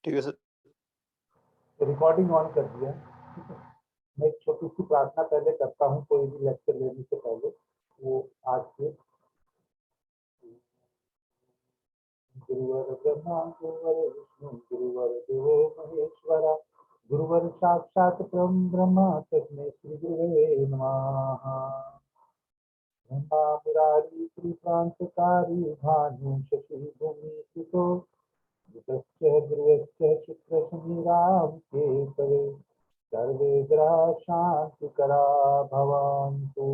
ठीक है sir. Recording on कर दिया। ठीक है, मैं एक छोटी सी प्रार्थना पहले करता हूँ कोई भी लेक्चर लेने से पहले। वो आज के गुरुवर ब्रह्मा गुरुवर विष्णु गुरुवर देवो महेश्वरा गुरुवर साक्षात परम ब्रह्म तस्मै श्री गुरुवे नमः। ब्रह्मा मुरारी त्रिप्रांतकारी भानु शशि भूमि सुतो बुधश्च ध्रुवश्च शुक्र शनि राहु केतवे सर्वे ग्रहा शांतिकरा भवन्तु।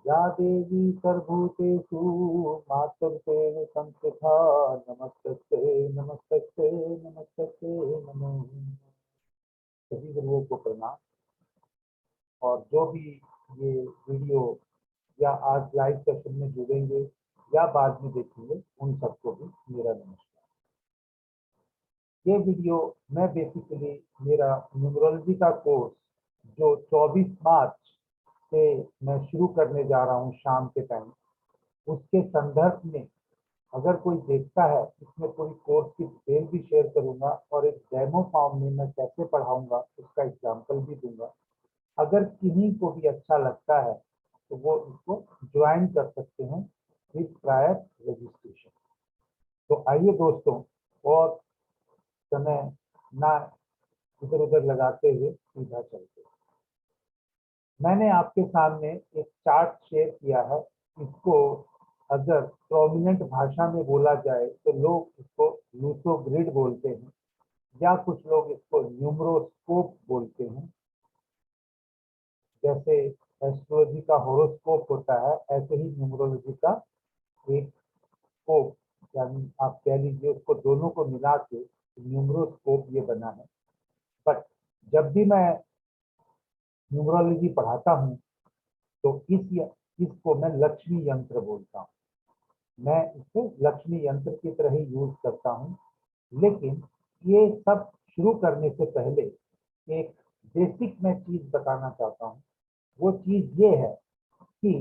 या देवी सर्वभूतेषु मातृत्वेन संस्थिता नमस्तस्यै नमस्तस्यै नमस्तस्यै नमो। सभी गुरुओं को प्रणाम। और जो भी ये वीडियो या आज लाइव सेशन में जुड़ेंगे या बाद में देखेंगे उन सबको भी मेरा नमस्कार। ये वीडियो मैं बेसिकली मेरा न्यूमरोलॉजी का कोर्स जो 24 मार्च से मैं शुरू करने जा रहा हूँ शाम के टाइम, उसके संदर्भ में अगर कोई देखता है इसमें पूरी कोर्स की डिटेल भी शेयर करूंगा और एक डेमो फॉर्म में मैं कैसे पढ़ाऊंगा उसका एग्जाम्पल भी दूंगा। अगर किन्हीं को भी अच्छा लगता है तो वो इसको ज्वाइन कर सकते हैं विद प्रायर रजिस्ट्रेशन। तो आइए दोस्तों, और समय ना इधर उधर लगाते हुए सीधा चलते। मैंने आपके सामने एक चार्ट शेयर किया है। इसको अगर प्रोमिनेंट भाषा में बोला जाए तो लोग इसको लूसो ग्रिड बोलते हैं या कुछ लोग इसको न्यूमरोस्कोप बोलते हैं। जैसे एस्ट्रोलॉजी का होरोस्कोप होता है, ऐसे ही न्यूमरोलॉजी का एक स्कोप, यानी आप कह लीजिए उसको दोनों को मिला के न्यूमरोस्कोप ये बना है। बट जब भी मैं न्यूमरोलॉजी पढ़ाता हूँ तो इसको मैं लक्ष्मी यंत्र बोलता हूँ। मैं इसको लक्ष्मी यंत्र की तरह ही यूज करता हूँ। लेकिन ये सब शुरू करने से पहले एक बेसिक मैं चीज बताना चाहता हूँ। वो चीज ये है कि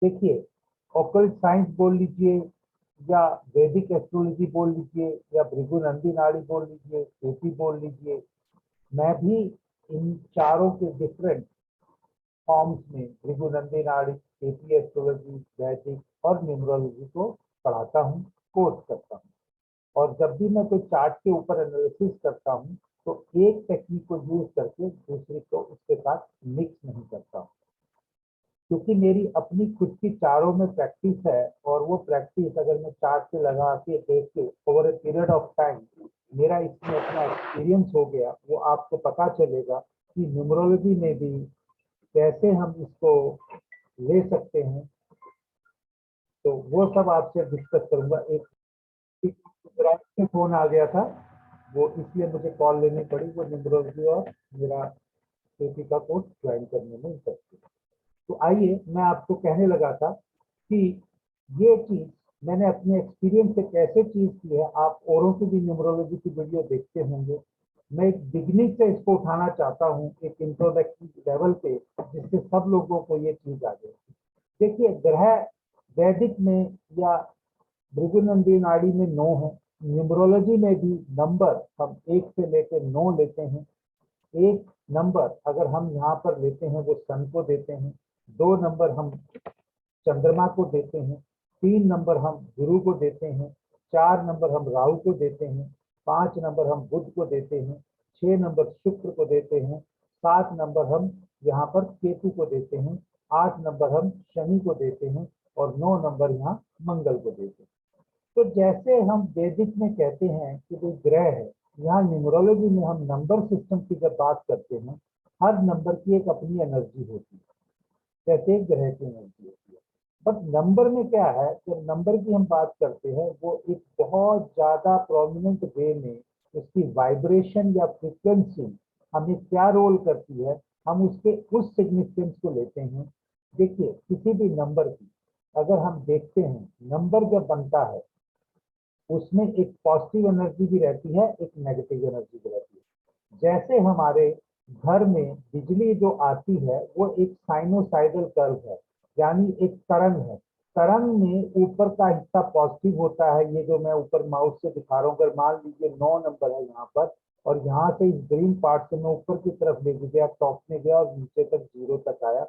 देखिए, ऑकल्ट साइंस बोल लीजिए या वैदिक एस्ट्रोलॉजी बोल लीजिए या भृगुनंदी नाड़ी बोल लीजिए, केपी बोल लीजिए, मैं भी इन चारों के डिफरेंट फॉर्म्स में भृगुनंदी नाड़ी, केपी एस्ट्रोलॉजी, वैदिक और न्यूमरोलॉजी को पढ़ाता हूँ, कोर्स करता हूँ। और जब भी मैं कोई चार्ट के ऊपर एनालिसिस करता हूँ तो एक टेक्निक को यूज करके दूसरी को उसके साथ मिक्स नहीं करता हूँ, क्योंकि मेरी अपनी खुद की चारों में प्रैक्टिस है। और वो प्रैक्टिस अगर मैं चार्ट पे लगा के देख के over a period of time मेरा इसमें अपना एक्सपीरियंस हो गया, वो आपको पता चलेगा कि न्यूमरोलॉजी में भी कैसे हम इसको ले सकते हैं। तो वो सब आपसे डिस्कस करूंगा। एक गुजरात से फोन आ गया था, वो इसलिए मुझे कॉल लेनी पड़ी। वो न्यूमरोलॉजी और मेरा केपी का कोर्स ज्वाइन करने में इंटरेस्ट है। तो आइए, मैं आपको कहने लगा था कि ये चीज मैंने अपने एक्सपीरियंस से कैसे चीज की है। आप औरों की भी न्यूमरोलॉजी की वीडियो देखते होंगे। मैं एक बिगनिंग से इसको उठाना चाहता हूँ, एक इंट्रोडक्टरी लेवल पे, जिससे सब लोगों को ये चीज आ जाए। देखिए, ग्रह वैदिक में या भृगुनंदी नाड़ी में 9 है। न्यूमरोलॉजी में भी नंबर हम 1 से लेकर 9 लेते हैं। एक नंबर अगर हम यहाँ पर लेते हैं वो सन को देते हैं, 2 नंबर हम चंद्रमा को देते हैं, 3 नंबर हम गुरु को देते हैं, 4 नंबर हम राहु को देते हैं, 5 नंबर हम बुध को देते हैं, 6 नंबर शुक्र को देते हैं, 7 नंबर हम यहाँ पर केतु को देते हैं, 8 नंबर हम शनि को देते हैं और 9 नंबर यहाँ मंगल को देते हैं। तो जैसे हम वैदिक में कहते हैं कि कोई ग्रह है, यहाँ न्यूमरोलॉजी में हम नंबर सिस्टम की जब बात करते हैं, हर नंबर की एक अपनी एनर्जी होती है, जैसे एक ग्रह की एनर्जी होती है। बट नंबर में क्या है, जब नंबर की हम बात करते हैं वो एक बहुत ज्यादा प्रोमिनेंट वे में उसकी वाइब्रेशन या फ्रिक्वेंसी हमें क्या रोल करती है, हम उसके उस सिग्निफिकेंस को लेते हैं। देखिए, किसी भी नंबर की अगर हम देखते हैं, नंबर जब बनता है उसमें एक पॉजिटिव एनर्जी भी रहती है, एक नेगेटिव एनर्जी भी रहती है। जैसे हमारे घर में बिजली जो आती है वो एक साइनोसाइडल कर्व है, यानी एक तरंग है। तरंग में ऊपर का हिस्सा पॉजिटिव होता है, ये जो मैं ऊपर माउस से दिखा रहा हूँ, अगर मान लीजिए 9 नंबर है यहाँ पर, और यहाँ से इस ग्रीन पार्ट से मैं ऊपर की तरफ ले गया, टॉप में गया और नीचे तक 0 तक आया,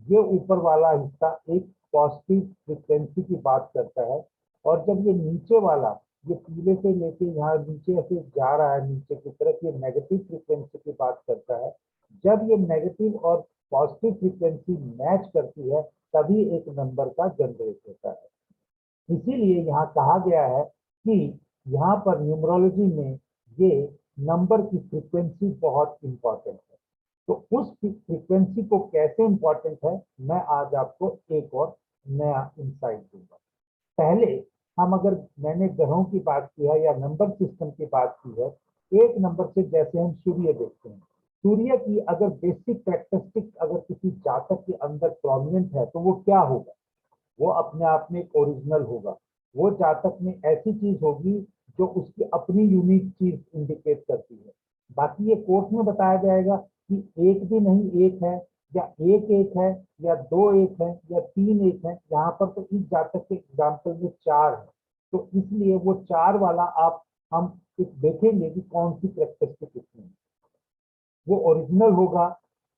ये ऊपर वाला हिस्सा एक पॉजिटिव फ्रिक्वेंसी की बात करता है। और जब ये नीचे वाला, ये पीले से लेके यहाँ नीचे ऐसे जा रहा है नीचे की तरफ, ये नेगेटिव फ्रिक्वेंसी की बात करता है। जब ये नेगेटिव और पॉजिटिव फ्रिक्वेंसी मैच करती है तभी एक नंबर का जनरेट होता है। इसीलिए यहाँ कहा गया है कि यहाँ पर न्यूमरोलॉजी में ये नंबर की फ्रीक्वेंसी बहुत इंपॉर्टेंट है। तो उस फ्रीक्वेंसी को कैसे इंपॉर्टेंट है, मैं आज आपको एक और नया इंसाइट दूंगा। पहले हम, अगर मैंने ग्रहों की बात की है या नंबर सिस्टम की बात की है, एक नंबर से जैसे हम सूर्य देखते हैं, सूर्य की अगर बेसिक कैरेक्टरिस्टिक अगर किसी जातक के अंदर प्रोमिनेंट है तो वो क्या होगा, वो अपने आप में ओरिजिनल होगा। वो जातक में ऐसी चीज होगी जो उसकी अपनी यूनिक चीज इंडिकेट करती है। बाकी ये कोर्स में बताया जाएगा कि एक भी नहीं एक है, या एक एक है, या दो एक है, या तीन एक है। यहाँ पर तो इस जातक के एग्जाम्पल में 4 है, तो इसलिए वो 4 वाला आप हम देखेंगे कि कौन सी कैरेक्टरिस्टिक इसमें है। वो ओरिजिनल होगा,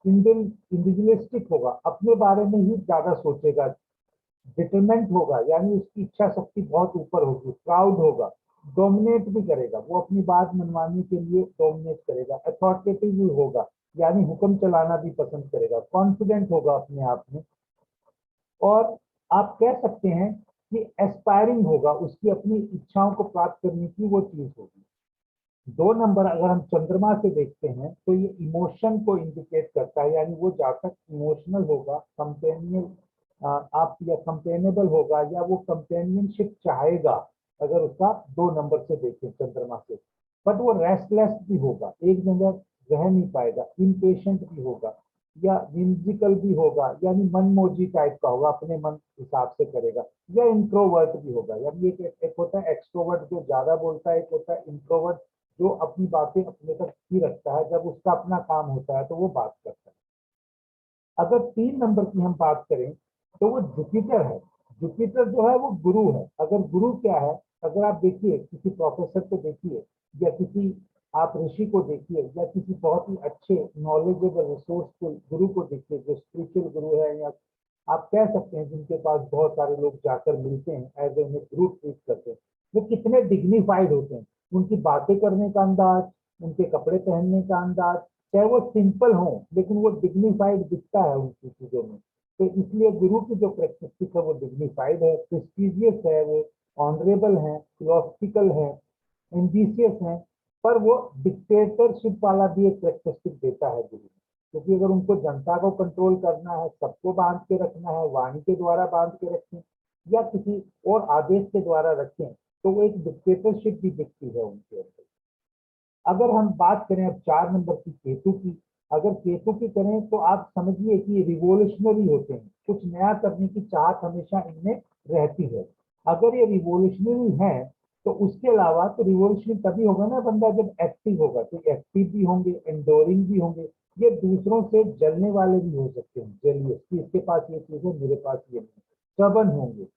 इंडिविजुअलिस्टिक होगा, अपने बारे में ही ज्यादा सोचेगा, डिटरमेंट होगा, यानी उसकी इच्छा शक्ति बहुत ऊपर होगी, प्राउड होगा, डोमिनेट भी करेगा, वो अपनी बात मनवाने के लिए डोमिनेट करेगा, अथॉरिटेटिव भी होगा, यानी हुक्म चलाना भी पसंद करेगा, कॉन्फिडेंट होगा अपने आप में, और आप कह सकते हैं कि एस्पायरिंग होगा, उसकी अपनी इच्छाओं को प्राप्त करने की वो चीज होगी। 2 नंबर अगर हम चंद्रमा से देखते हैं तो ये इमोशन को इंडिकेट करता है, यानी वो जातक इमोशनल होगा, आप या कंपेनेबल होगा, या वो कंपेनियनशिप चाहेगा अगर उसका 2 नंबर से देखें चंद्रमा से। बट वो रेस्टलेस भी होगा, एक जगह रह नहीं पाएगा, इम्पेशेंट भी होगा, या whimsical भी होगा, यानी मनमोजी टाइप का होगा, अपने मन हिसाब से करेगा, या इंट्रोवर्ट भी होगा। यानी एक होता है एक्सट्रोवर्ट जो ज्यादा बोलता है, एक होता है इंट्रोवर्ट जो अपनी बातें अपने तक ही रखता है, जब उसका अपना काम होता है तो वो बात करता है। अगर 3 नंबर की हम बात करें तो वो जुपिटर है। जुपिटर जो है वो गुरु है। अगर गुरु क्या है, अगर आप देखिए किसी प्रोफेसर को देखिए, या किसी आप ऋषि को देखिए, या किसी बहुत ही अच्छे नॉलेजेबल रिसोर्सफुल गुरु को देखिए जो स्पिरिचुअल गुरु है, या आप कह सकते हैं जिनके पास बहुत सारे लोग जाकर मिलते हैं, एज ए गुरु ट्रीट करते हैं, वो कितने डिग्निफाइड होते हैं। उनकी बातें करने का अंदाज, उनके कपड़े पहनने का अंदाज, चाहे वो सिंपल हो लेकिन वो डिग्निफाइड दिखता है उनकी चीजों में। तो इसलिए गुरु की जो प्रैक्टिस है वो डिग्निफाइड है, प्रेस्टिजियस है, वो ऑनरेबल है, फिलोसफिकल है, एम्बिशियस है, पर वो डिक्टेटरशिप वाला भी एक प्रैक्टिस देता है गुरु। क्योंकि अगर उनको जनता को कंट्रोल करना है, सबको बांध के रखना है, वाणी के द्वारा बांध के रखें या किसी और आदेश के द्वारा रखें, तो वो एक डिक्टेटरशिप भी दिखती है उनके अंदर। अगर हम बात करें अब 4 नंबर की केतु की, अगर केतु की करें तो आप समझिए कि रिवोल्यूशनरी होते हैं, कुछ नया करने की चाहत हमेशा इनमें रहती है। अगर ये रिवोल्यूशनरी है तो उसके अलावा तो रिवोल्यूशनरी तभी होगा ना बंदा जब एक्टिव होगा, तो एक्टिव भी होंगे, एंडोरिंग भी होंगे, ये दूसरों से जलने वाले भी हो सकते हैं, जलिए कि इसके पास ये चीज है मेरे पास ये नहीं, stubborn होंगे।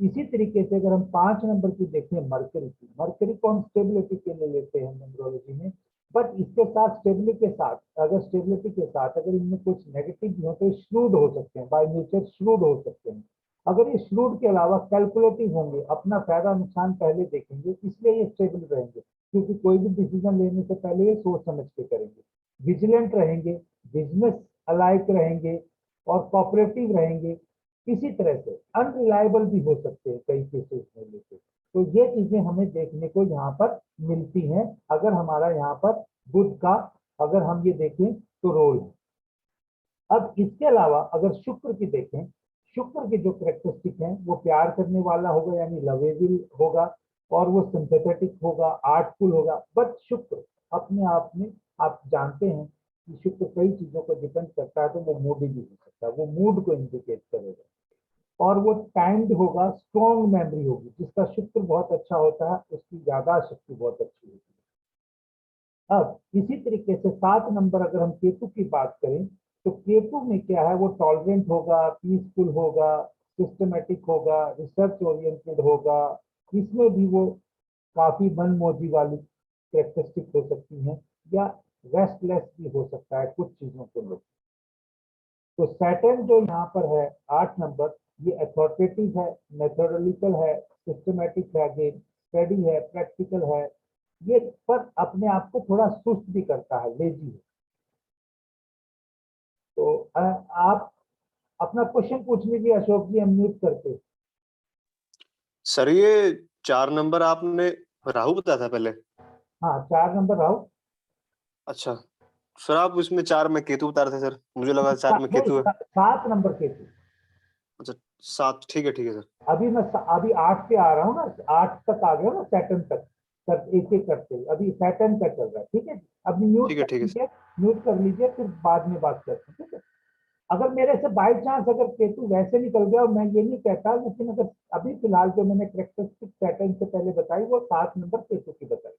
इसी तरीके से अगर हम 5 नंबर की देखें मरकरी की, मरकरी को हम स्टेबिलिटी के लिए लेते हैं न्यूमरोलॉजी में, बट इसके साथ स्टेबिलिटी के साथ, अगर स्टेबिलिटी के साथ अगर इनमें कुछ नेगेटिव भी हो तो श्रूड हो सकते हैं, बाय नेचर श्रूड हो सकते हैं। अगर ये श्रूड के अलावा कैलकुलेटिव होंगे, अपना फायदा नुकसान पहले देखेंगे, इसलिए ये स्टेबल रहेंगे, क्योंकि कोई भी डिसीजन लेने से पहले ये सोच समझ के करेंगे, विजिलेंट रहेंगे, बिजनेस अलाइक रहेंगे, और कोऑपरेटिव रहेंगे। इसी तरह से अनरिलायबल भी हो सकते हैं कई केसेस में लेके। तो ये चीजें हमें देखने को यहाँ पर मिलती हैं अगर हमारा यहाँ पर बुध का, अगर हम ये देखें तो रोल है। अब इसके अलावा अगर शुक्र की देखें, शुक्र की जो कैरेक्टरिस्टिक है वो प्यार करने वाला होगा, यानी लवेबल होगा, और वो सिंथेटिक होगा, आर्टफुल होगा। बट शुक्र अपने आप में आप जानते हैं कि शुक्र कई चीजों को डिपेंड करता है, तो वो मूडी भी हो सकता है, वो मूड को इंडिकेट करेगा, और वो टाइम्ड होगा, स्ट्रॉन्ग मेमोरी होगी। जिसका शुक्र बहुत अच्छा होता है उसकी यादाश्त शक्ति बहुत अच्छी होती है। अब इसी तरीके से 7 नंबर अगर हम केतु की बात करें तो केतु में क्या है, वो टॉलरेंट होगा, पीसफुल होगा, सिस्टमेटिक होगा, रिसर्च ओरिएंटेड होगा, इसमें भी वो काफी मनमौजी वाली कैरेक्टरिस्टिक हो सकती हैं, या रेस्टलेस भी हो सकता है कुछ चीजों को लेकर। तो सैटर्न जो यहाँ पर है 8 नंबर, ये अथॉरिटेटिव है, मेथोडोलॉजिकल है, सिस्टमेटिक है, अगेन स्टडी है, प्रैक्टिकल है, ये पर अपने आप को थोड़ा सुस्त भी करता है, लेजी है। तो आप अपना क्वेश्चन पूछ लीजिए अशोक जी, अनम्यूट करके। सर ये 4 नंबर आपने राहु बताया था पहले? हाँ 4 नंबर राहु। अच्छा, सर आप उसमें 4 में केतु बता रहे थे सर, मुझे लगा 4 में नहीं, केतु है। 7 नंबर केतु। अच्छा 7, ठीक है सर। अभी मैं अभी 8 पे आ रहा हूँ ना, 8 तक आ गया ना, सैटर्न तक, एक एक करते हुए अभी सैटर्न का चल रहा है, ठीक है। अभी म्यूट कर ठीक है सर। लीजिए, म्यूट कर लीजिए, फिर बाद में बात करते हैं, ठीक है। अगर मेरे से बाई चांस अगर केतु वैसे निकल गया, और मैं ये नहीं कहता, लेकिन अगर अभी फिलहाल जो मैंने कैरेक्टरिस्टिक सैटर्न से पहले बताई वो 7 नंबर केतु की बताई,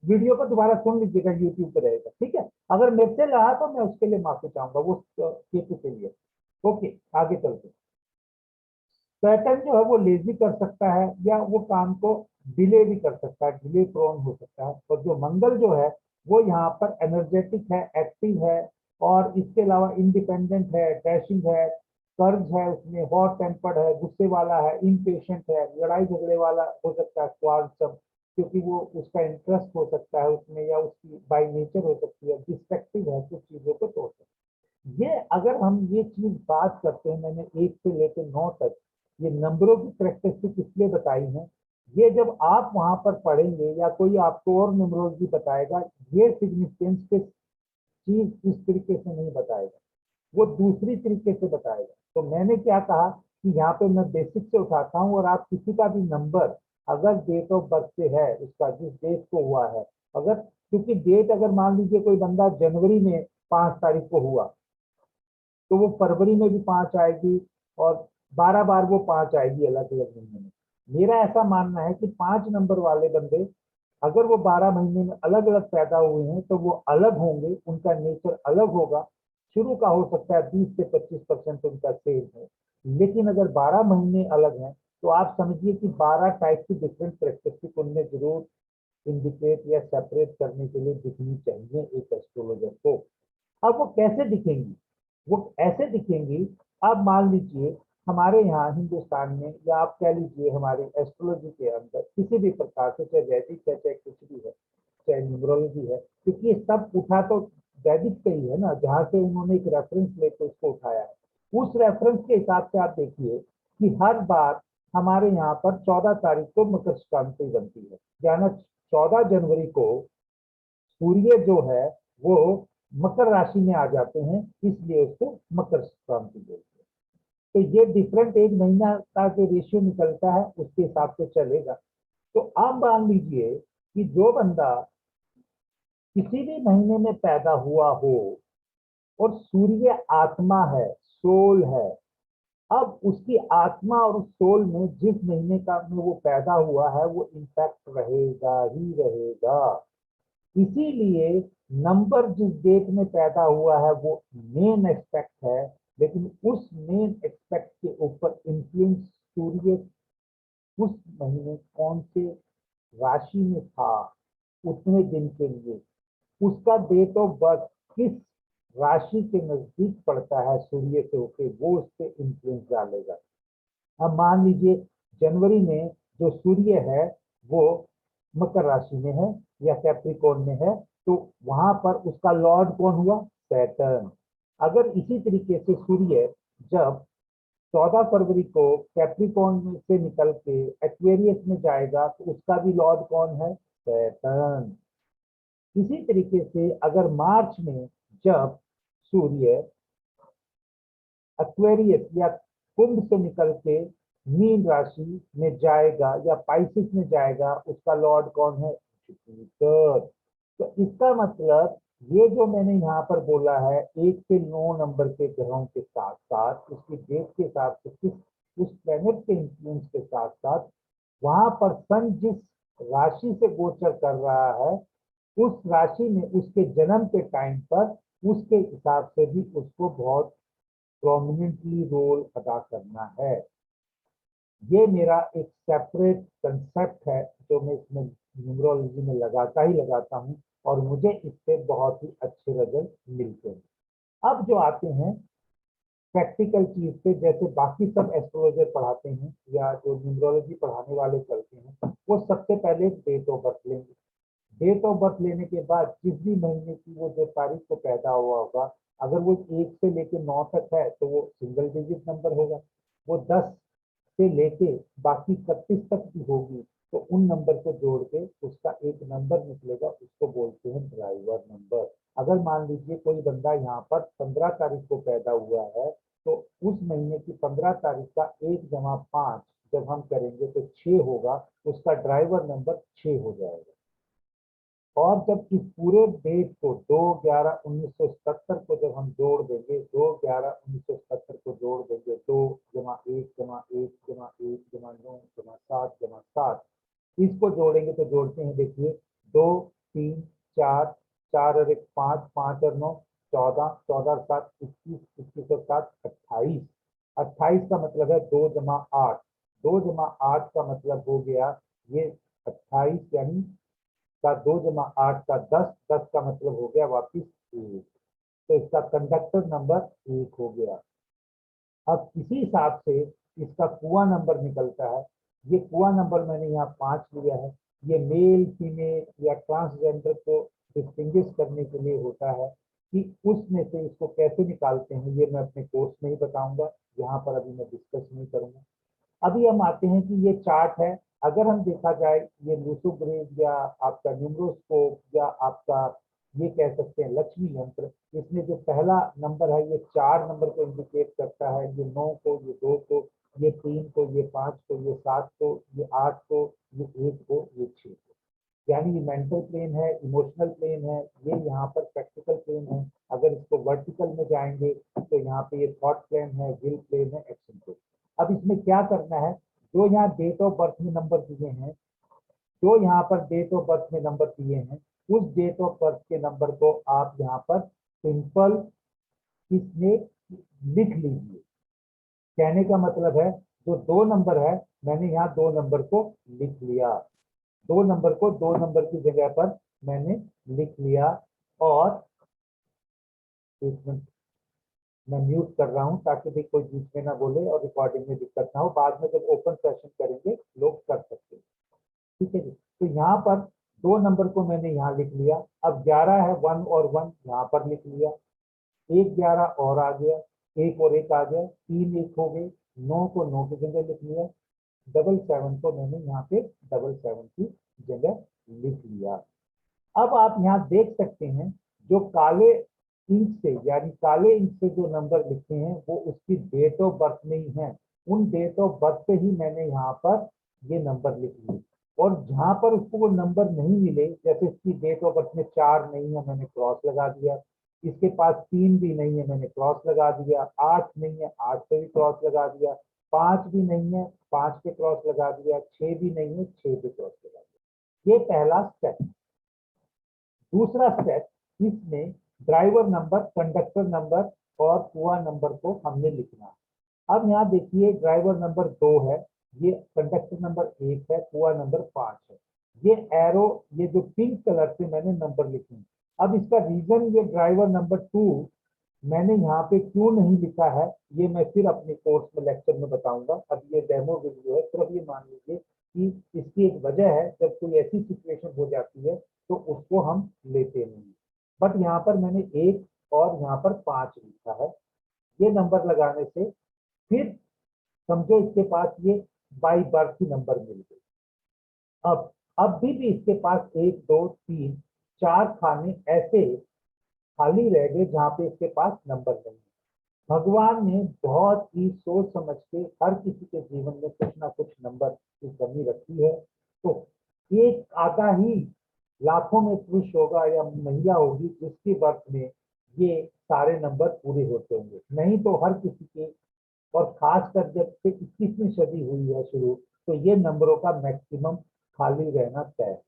वीडियो को दोबारा सुन लीजिएगा, यूट्यूब पे रहेगा, ठीक है। अगर मेरे से रहा तो मैं उसके लिए माफी चाहूंगा, वो केतु के लिए। ओके, आगे चलते। सैटर्न जो है वो लेजी कर सकता है, या वो काम को डिले भी कर सकता है, डिले प्रोन हो सकता है। और जो मंगल जो है वो यहाँ पर एनर्जेटिक है, एक्टिव है, और इसके अलावा इंडिपेंडेंट है, डैशिंग है, कर्ज है, उसमें हॉट टेम्पर्ड है, गुस्से वाला है, इम्पेशेंट है, लड़ाई झगड़े वाला हो सकता है, सब, क्योंकि वो उसका इंटरेस्ट हो सकता है उसमें, या उसकी बाई नेचर हो सकती है, डिस्ट्रक्टिव है, कुछ चीजों को तोड़ सकता है। ये अगर हम ये चीज बात करते हैं, मैंने 1 से लेकर 9 तक ये नंबरों की कैरेक्टरिस्टिक इसलिए बताई है, ये जब आप वहां पर पढ़ेंगे या कोई आपको और न्यूमरोलॉजी बताएगा, ये सिग्निफिकेंस के चीज इस तरीके से नहीं बताएगा, वो दूसरी तरीके से बताएगा। तो मैंने क्या कहा कि यहाँ पे मैं बेसिक से उठाता हूँ, और आप किसी का भी नंबर अगर डेट ऑफ बर्थ से है उसका, जिस डेट को हुआ है, अगर क्योंकि डेट अगर मान लीजिए कोई बंदा जनवरी में 5 तारीख को हुआ, तो वो फरवरी में भी 5 आएगी, और 12 बार वो 5 आएगी अलग अलग महीने में। मेरा ऐसा मानना है कि 5 नंबर वाले बंदे अगर वो 12 महीने में अलग अलग पैदा हुए हैं तो वो अलग होंगे, उनका नेचर अलग होगा। शुरू का हो सकता है 20 से 25% उनका सेम है, लेकिन अगर 12 महीने अलग हैं तो आप समझिए कि 12 टाइप की डिफरेंट कैरेक्टरिस्टिक उनमें जरूर इंडिकेट या सेपरेट करने के लिए दिखनी चाहिए एक एस्ट्रोलॉजर को। अब वो कैसे दिखेंगी? वो ऐसे दिखेंगी, आप मान लीजिए हमारे यहाँ हिंदुस्तान में, या आप कह लीजिए हमारे एस्ट्रोलॉजी के अंदर किसी भी प्रकार से, चाहे वैदिक है, चाहे कुछ भी है, चाहे न्यूमरोलॉजी है, क्योंकि ये सब उठा तो वैदिक से ही है ना, जहाँ से उन्होंने एक रेफरेंस लेकर उसको उठाया है। उस रेफरेंस के हिसाब से आप देखिए कि हर बार हमारे यहाँ पर 14 तारीख को मकर संक्रांति बनती है, यानी 14 जनवरी को सूर्य जो है वो मकर राशि में आ जाते हैं, इसलिए उसको मकर संक्रांति बोलते हैं। तो ये डिफरेंट एक महीना का जो रेशियो निकलता है उसके हिसाब से चलेगा। तो आप मान लीजिए कि जो बंदा किसी भी महीने में पैदा हुआ हो, और सूर्य आत्मा है, सोल है, अब उसकी आत्मा और सोल में जिस महीने का में वो पैदा हुआ है वो इंटैक्ट रहेगा ही रहेगा। इसीलिए नंबर जिस डेट में पैदा हुआ है वो मेन एक्सपेक्ट है, लेकिन उस मेन एक्सपेक्ट के ऊपर इन्फ्लुएंस सूर्य उस महीने कौन से राशि में था उतने दिन के लिए, उसका डेट ऑफ बर्थ किस राशि के नजदीक पड़ता है सूर्य से होके, वो उस पर इन्फ्लुएंस डालेगा। अब मान लीजिए जनवरी में जो सूर्य है वो मकर राशि में है या कैप्रिकॉर्न में है, तो वहां पर उसका लॉर्ड कौन हुआ? सैटर्न। अगर इसी तरीके से सूर्य जब 14 फरवरी को कैप्रिकॉर्न में से निकल के एक्वेरियस में जाएगा तो उसका भी लॉर्ड कौन है? सैटर्न। इसी तरीके से अगर मार्च में जब सूर्य एक्वेरियस या कुंभ से निकल के मीन राशि में जाएगा या पाइसिस में जाएगा, उसका लॉर्ड कौन है? जुपिटर। तो इसका मतलब ये जो मैंने यहाँ पर बोला है 1 से 9 नंबर के ग्रहों के साथ साथ उसकी डेट के हिसाब से किस उस प्लेनेट के इंफ्लुएंस के साथ साथ वहां पर सन जिस राशि से गोचर कर रहा है उस राशि में उसके जन्म के टाइम पर उसके हिसाब से भी उसको बहुत प्रोमिनेंटली रोल अदा करना है। ये मेरा एक सेपरेट कंसेप्ट है जो मैं इसमें न्यूमरोलॉजी में लगाता ही लगाता हूँ और मुझे इससे बहुत ही अच्छे रिजल्ट मिलते हैं। अब जो आते हैं प्रैक्टिकल चीज पे, जैसे बाकी सब एस्ट्रोलॉजर पढ़ाते हैं या जो न्यूमरोलॉजी पढ़ाने वाले करते हैं, वो सबसे पहले डेट ऑफ बर्थ लेंगे। डेट ऑफ बर्थ लेने के बाद जिस भी महीने की वो जो तारीख को पैदा हुआ होगा, अगर वो 1 से लेके 9 तक है तो वो सिंगल डिजिट नंबर होगा। वो 10 से लेके बाकी 31 तक की होगी तो उन नंबर को जोड़ के उसका एक नंबर निकलेगा, उसको बोलते हैं ड्राइवर नंबर। अगर मान लीजिए कोई बंदा यहाँ पर 15 तारीख को पैदा हुआ है तो उस महीने की 15 तारीख का 1 + 5 जब हम करेंगे तो 6 होगा, उसका ड्राइवर नंबर 6 हो जाएगा। और जब इस पूरे डेट को 2/11/1977 को जब हम जोड़ देंगे, 2/11/1977 को जोड़ देंगे, 2 + 1 + 1 + 1 + 9 + 7 + 7 इसको जोड़ेंगे तो जोड़ते हैं, देखिए 2 3 4 4 और 1 5 5 और 9 14 14 और 7 21 21 और 7 28 28 का मतलब है 2 + 8 2 + 8 का मतलब हो गया ये 28 यानी का 2 + 8 का 10 10 का मतलब हो गया वापिस 1, तो इसका कंडक्टर नंबर 1 हो गया। अब इसी हिसाब से इसका कुआं नंबर निकलता है। ये कुआं नंबर मैंने यहाँ 5 लिया है। ये मेल फीमेल या ट्रांसजेंडर को डिस्टिंग्विश करने के लिए होता है कि उसमें से इसको कैसे निकालते हैं, ये मैं अपने कोर्स में ही बताऊंगा, यहाँ पर अभी मैं डिस्कस नहीं करूंगा। अभी हम आते हैं कि ये चार्ट है। अगर हम देखा जाए ये लूसोग्रेज या आपका न्यूमरोस्कोप या आपका ये कह सकते हैं लक्ष्मी यंत्र, इसमें जो पहला नंबर है ये 4 नंबर को इंडिकेट करता है, ये 9 को, ये 2 को, ये 3 को, ये 5 को, ये 7 को, ये 8 को, ये 1 को, ये 6 को। यानी ये मेंटल प्लेन है, इमोशनल प्लेन है, ये यहाँ पर प्रैक्टिकल प्लेन है। अगर इसको वर्टिकल में जाएंगे तो यहाँ पे ये थॉट प्लेन है, विल प्लेन है, एक्शन प्लेन। अब इसमें क्या करना है, जो यहाँ डेट ऑफ बर्थ में नंबर दिए हैं, जो यहाँ पर डेट ऑफ बर्थ में नंबर दिए हैं, उस डेट ऑफ बर्थ के नंबर को आप यहाँ पर सिंपल इसमें लिख लीजिए। कहने का मतलब है जो 2 नंबर है, मैंने यहाँ 2 नंबर को लिख लिया, 2 नंबर को 2 नंबर की जगह पर मैंने लिख लिया। और एक मिनट मैं म्यूट कर रहा हूं ताकि भी कोई बीच में ना बोले और रिकॉर्डिंग में दिक्कत ना हो, बाद में जब ओपन सेशन करेंगे लोग कर सकते हैं। ठीक है जी, तो यहाँ पर 2 नंबर को मैंने यहाँ लिख लिया। अब 11 है, 1 और 1 यहाँ पर लिख लिया, 1 11 और आ गया, 1 और 1 आ गया, 3 1 हो गए, 9 को 9 की जगह लिख लिया, 7 को मैंने यहाँ पे 7 की जगह लिख लिया। अब आप यहाँ देख सकते हैं जो काले इंक से यानी काले इंक से जो नंबर लिखे हैं वो उसकी डेट ऑफ बर्थ में ही है। उन डेट ऑफ बर्थ से ही मैंने यहाँ पर ये नंबर लिख लिए। और जहां पर उसको वो नंबर नहीं मिले, जैसे इसकी डेट ऑफ बर्थ में 4 नहीं है, मैंने क्रॉस लगा दिया। इसके पास 3 भी नहीं है, मैंने क्रॉस लगा दिया। 8 नहीं है, 8 पे भी क्रॉस लगा दिया। 5 भी नहीं है, 5 पे क्रॉस लगा दिया। 6 भी नहीं है, 6 पे क्रॉस लगा दिया। ये पहला स्टेप। दूसरा स्टेप, इसमें ड्राइवर नंबर, कंडक्टर नंबर और कुआं नंबर को हमने लिखना। अब यहाँ देखिए ड्राइवर नंबर 2 है, ये कंडक्टर नंबर 1 है, कुआं नंबर 5 है। ये एरो, ये जो पिंक कलर से मैंने नंबर लिखे। अब इसका रीजन, ये ड्राइवर नंबर 2 मैंने यहाँ पे क्यों नहीं लिखा है, ये मैं फिर अपने कोर्स में लेक्चर में बताऊंगा। अब ये डेमो वीडियो है, सिर्फ ये मान लीजिए कि इसकी एक वजह है, जब कोई ऐसी सिचुएशन हो जाती है तो उसको हम लेते नहीं। बट यहाँ पर मैंने 1 और यहाँ पर 5 लिखा है। ये नंबर लगाने से फिर समझो इसके पास ये बाई बर्थ की नंबर मिल गई। अब भी इसके पास 1 2 3 4 खाने ऐसे खाली रह गए जहाँ पे इसके पास नंबर नहीं है। भगवान ने बहुत ही सोच समझ के हर किसी के जीवन में कुछ ना कुछ नंबर की कमी रखी है। तो एक आधा ही लाखों में पुरुष होगा या महिला होगी जिसकी बर्थ में ये सारे नंबर पूरे होते होंगे, नहीं तो हर किसी के, और खासकर जब से 21वीं सदी हुई है शुरू, तो ये नंबरों का मैक्सिमम खाली रहना तय है।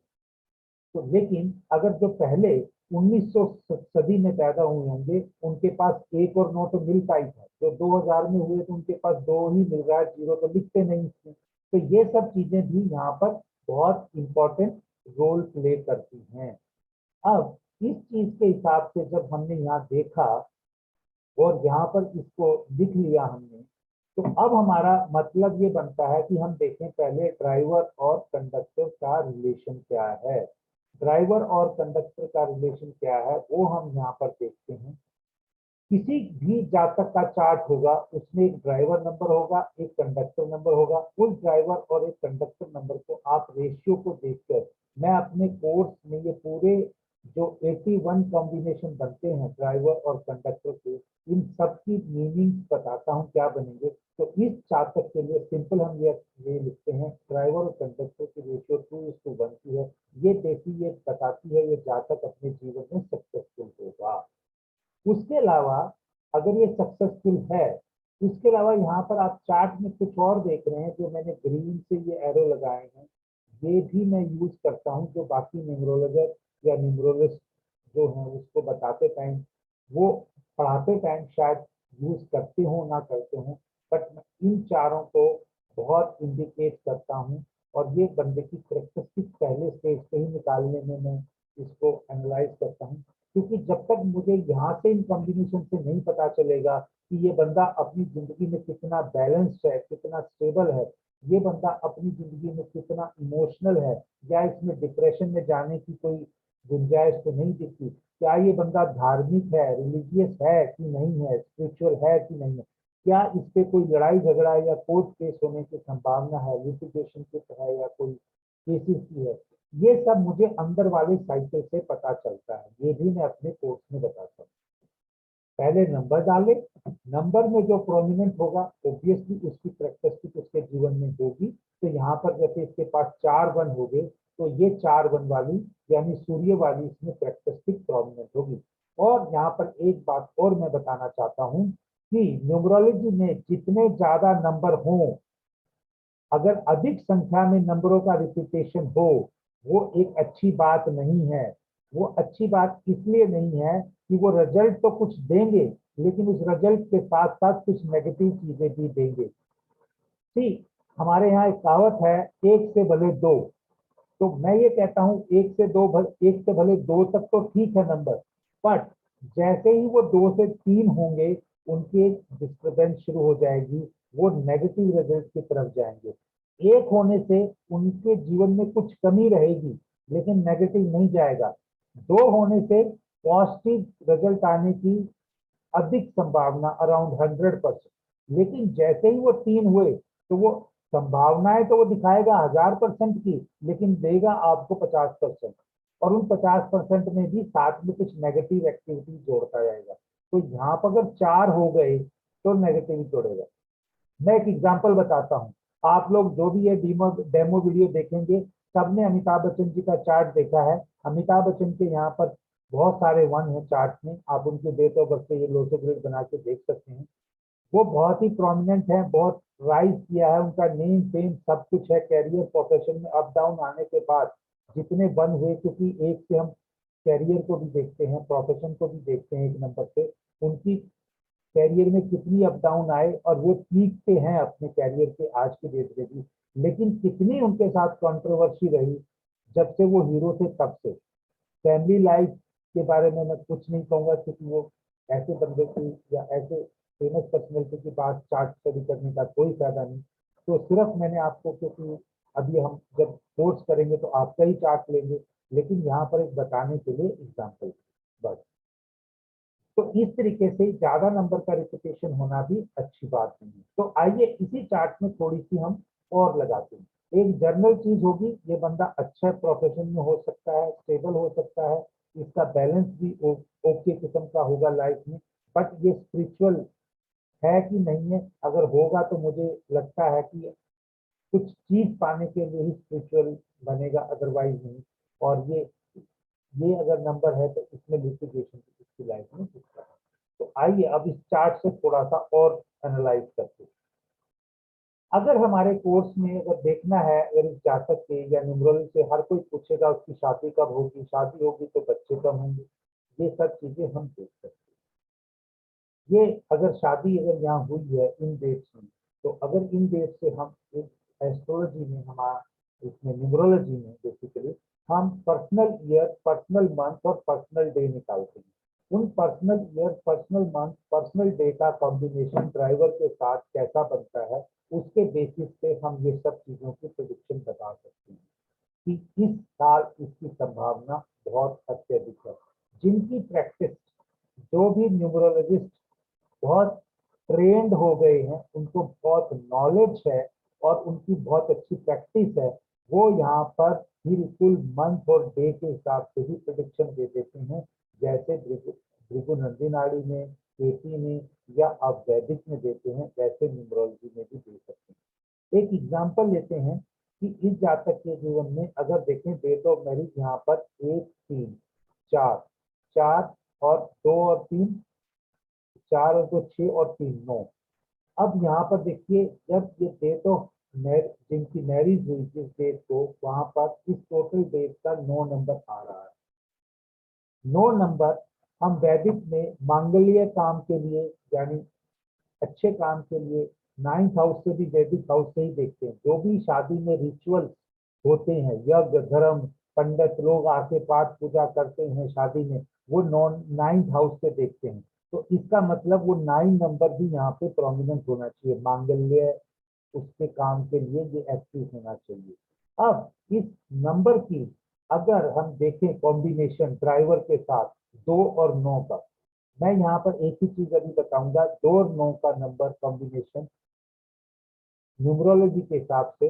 तो लेकिन अगर जो पहले 1900 सदी में पैदा हुए होंगे, उनके पास 1 और 9 तो मिलता ही था। जो 2000 में हुए तो उनके पास 2 ही मिल रहा है, 0 तो लिखते नहीं इसमें। तो ये सब चीजें भी यहाँ पर बहुत इंपॉर्टेंट रोल प्ले करती हैं। अब इस चीज के हिसाब से जब हमने यहाँ देखा और यहाँ पर इसको लिख लिया हमने, तो अब हमारा मतलब ये बनता है कि हम देखें पहले ड्राइवर और कंडक्टर का रिलेशन क्या है। ड्राइवर और कंडक्टर का रिलेशन क्या है वो हम यहाँ पर देखते हैं। किसी भी जातक का चार्ट होगा, उसमें एक ड्राइवर नंबर होगा, एक कंडक्टर नंबर होगा। उस ड्राइवर और एक कंडक्टर नंबर को आप रेशियो को देखकर, मैं अपने कोर्स में ये पूरे जो 81 कॉम्बिनेशन बनते हैं ड्राइवर और कंडक्टर के, इन सब की मीनिंग बताता हूँ क्या बनेंगे। तो इस जातक के लिए सिंपल हम ये लिखते हैं, ड्राइवर और कंडक्टर की रेशियो 2:1 की है। ये देखिए, ये बताती है ये जातक अपने जीवन में सक्सेसफुल होगा। उसके अलावा अगर ये सक्सेसफुल है, उसके अलावा यहाँ पर आप चार्ट में कुछ और देख रहे हैं, जो मैंने ग्रीन से ये एरो लगाए हैं, ये भी मैं यूज करता हूँ, जो बाकी न्यूमरोलॉजर या न्यूमरोलॉजिस्ट जो हैं उसको बताते टाइम, वो पढ़ाते टाइम शायद यूज करते हो ना करते हो, बट इन चारों को बहुत इंडिकेट करता हूँ। और ये बंदे की करेक्टरिस्टिक पहले स्टेज पे ही निकालने में मैं इसको एनालाइज करता हूँ। क्योंकि जब तक मुझे यहाँ से इन कॉम्बिनेशन से नहीं पता चलेगा कि ये बंदा अपनी जिंदगी में कितना बैलेंस्ड है, कितना स्टेबल है, ये बंदा अपनी जिंदगी में कितना इमोशनल है, या इसमें डिप्रेशन में जाने की कोई गुंजाइश तो नहीं दिखती, क्या ये बंदा धार्मिक है, रिलीजियस है कि नहीं है, स्पिरिचुअल है कि नहीं है, क्या इस पे कोई लड़ाई झगड़ा या कोर्ट केस होने की संभावना है, लिटिगेशन की है या कोई केसेस की है, ये सब मुझे अंदर वाले साइकिल से पता चलता है। ये भी मैं अपने कोर्स में बताता हूँ। पहले नंबर डाले, नंबर में जो प्रोमिनेंट होगा ऑब्वियसली उसकी करेक्टरिस्टिक उसके जीवन में होगी। तो यहाँ पर जैसे इसके पास 4 1 हो गए, तो ये 4 1 वाली यानी सूर्य वाली इसमें करेक्टरिस्टिक प्रोमिनेंट होगी। और यहाँ पर एक बात और मैं बताना चाहता हूँ कि न्यूमरोलॉजी में जितने ज्यादा नंबर हों, अगर अधिक संख्या में नंबरों का रिपीटेशन हो, वो एक अच्छी बात नहीं है। वो अच्छी बात इसलिए नहीं है कि वो रिजल्ट तो कुछ देंगे, लेकिन उस रिजल्ट के साथ साथ कुछ नेगेटिव चीजें भी देंगे। ठीक, हमारे यहाँ एक कहावत है, एक से भले दो। तो मैं ये कहता हूँ एक से भले दो तक तो ठीक है नंबर, बट जैसे ही वो 2 से 3 होंगे, उनकी डिस्टर्बेंस शुरू हो जाएगी, वो नेगेटिव रिजल्ट की तरफ जाएंगे। 1 होने से उनके जीवन में कुछ कमी रहेगी, लेकिन नेगेटिव नहीं जाएगा। 2 होने से पॉजिटिव रिजल्ट आने की अधिक संभावना अराउंड 100%। लेकिन जैसे ही वो 3 हुए, तो वो संभावनाएं तो वो दिखाएगा 1000% की, लेकिन देगा आपको 50%। और उन 50% में भी साथ में कुछ नेगेटिव एक्टिविटी जोड़ता जाएगा। तो यहाँ पर अगर 4 हो गए तो नेगेटिव जोड़ेगा। मैं एक एग्जांपल बताता हूँ। आप लोग जो भी ये डेमो वीडियो देखेंगे, सबने अमिताभ बच्चन जी का चार्ट देखा है। अमिताभ बच्चन के यहाँ पर बहुत सारे 1 है चार्ट में, आप उनके डेट ऑफ बर्थ से ये लोटो ग्रिड बना के देख सकते हैं। वो बहुत ही प्रोमिनेंट है, बहुत राइज किया है, उनका नेम फेम सब कुछ है। कैरियर प्रोफेशन में अप डाउन आने के बाद जितने बंद हुए, क्योंकि एक से हम कैरियर को भी देखते हैं, प्रोफेशन को भी देखते हैं, एक नंबर से उनकी कैरियर में कितनी अप डाउन आए, और वो पीक पे हैं अपने कैरियर के आज की डेट में भी। लेकिन कितनी उनके साथ कंट्रोवर्सी रही जब से वो हीरो थे तब से। फैमिली लाइफ के बारे में मैं कुछ नहीं कहूंगा, क्योंकि वो ऐसे बंदे की या ऐसे फेमस पर्सनैलिटी की बात चार्ट स्टडी करने का कोई फायदा नहीं। तो सिर्फ मैंने आपको, क्योंकि अभी हम जब कोर्स करेंगे तो आपका ही चार्ट लेंगे, लेकिन यहाँ पर एक बताने के लिए एग्जाम्पल बस। तो इस तरीके से ज्यादा नंबर का रिपीटेशन होना भी अच्छी बात नहीं है। तो आइए इसी चार्ट में थोड़ी सी हम और लगाते हैं। एक जर्नल चीज होगी, ये बंदा अच्छा प्रोफेशन में हो सकता है, स्टेबल हो सकता है, इसका बैलेंस भी ओके किस्म का होगा लाइफ में, बट ये स्पिरिचुअल है कि नहीं है, अगर होगा तो मुझे लगता है कि कुछ चीज पाने के लिए ही स्पिरिचुअल बनेगा, अदरवाइज नहीं। और ये अगर नंबर है तो इसमें लिटिगेशन इसकी लाइफ में दिखता है। तो आइए अब इस चार्ट से थोड़ा सा और एनालाइज करते हैं। अगर हमारे कोर्स में अगर देखना है, अगर इस जातक के या न्यूमरोलॉजी से हर कोई पूछेगा उसकी शादी कब होगी, शादी होगी तो बच्चे कब होंगे। ये सब चीजें हम देख सकते हैं। ये अगर शादी अगर यहाँ हुई है इन डेट्स में, तो अगर इन डेट से हम एक एस्ट्रोलॉजी में हमारा इसमें न्यूमरोलॉजी में बेसिकली हम पर्सनल ईयर, पर्सनल मंथ और पर्सनल डे निकालते हैं। उन personal year, personal month, personal day का कॉम्बिनेशन ड्राइवर के साथ कैसा बनता है, उसके बेसिस पे हम ये सब चीजों की प्रेडिक्शन बता सकते हैं कि इस साल इसकी संभावना बहुत अत्यधिक है। जिनकी प्रैक्टिस, जो भी न्यूमरोलॉजिस्ट बहुत ट्रेंड हो गए हैं, उनको बहुत नॉलेज है और उनकी बहुत अच्छी प्रैक्टिस है, वो यहाँ पर बिल्कुल मंथ और डे के हिसाब से ही प्रेडिक्शन दे देते हैं, जैसे भृगु नाड़ी में, केपी में या आप वैदिक में देते हैं, वैसे न्यूमरोलॉजी में भी दे सकते हैं। एक एग्जांपल लेते हैं कि इस जातक के जीवन में अगर देखें डेट ऑफ मैरिज यहाँ पर 1 3 4 4 और 2 और 3, 4 और 2 6 और 3 9। अब यहाँ पर देखिए जब ये डेट ऑफ जिनकी मैरिज हुई जिस डेट को, वहां पर इस टोटल डेट का 9 नंबर आ रहा है। 9 नंबर हम वैदिक में मांगल्य काम के लिए, यानी अच्छे काम के लिए 9th हाउस से भी, वैदिक हाउस से ही देखते हैं। जो भी शादी में रिचुअल्स होते हैं, यज्ञ धर्म, पंडित लोग आके पाठ पूजा करते हैं शादी में, वो 9th हाउस से देखते हैं। तो इसका मतलब वो 9 नंबर भी यहाँ पे प्रोमिनेंट होना चाहिए, मांगल्य उसके काम के लिए ये एक्टिव होना चाहिए। अब इस नंबर की अगर हम देखें कॉम्बिनेशन ड्राइवर के साथ 2 और 9 का, मैं यहाँ पर एक ही चीज अभी बताऊंगा, 2 और 9 का नंबर कॉम्बिनेशन न्यूमरोलॉजी के हिसाब से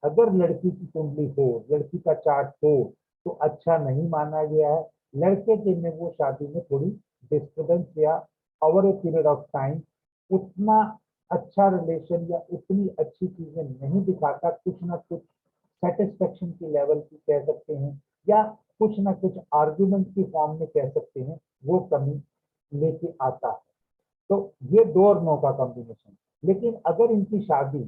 अगर लड़की की कुंडली हो, लड़की का चार्ट हो, तो अच्छा नहीं माना गया है। लड़के के में वो शादी में थोड़ी डिस्टर्बेंस या over a period of time उतना अच्छा रिलेशन या उतनी अच्छी चीजें नहीं दिखाता, कुछ ना कुछ सेटिस्फेक्शन की लेवल की कह सकते हैं, या कुछ ना कुछ आर्गुमेंट की फॉर्म में कह सकते हैं, वो कमी लेके आता है। तो ये 2 और 9 का कॉम्बिनेशन। लेकिन अगर इनकी शादी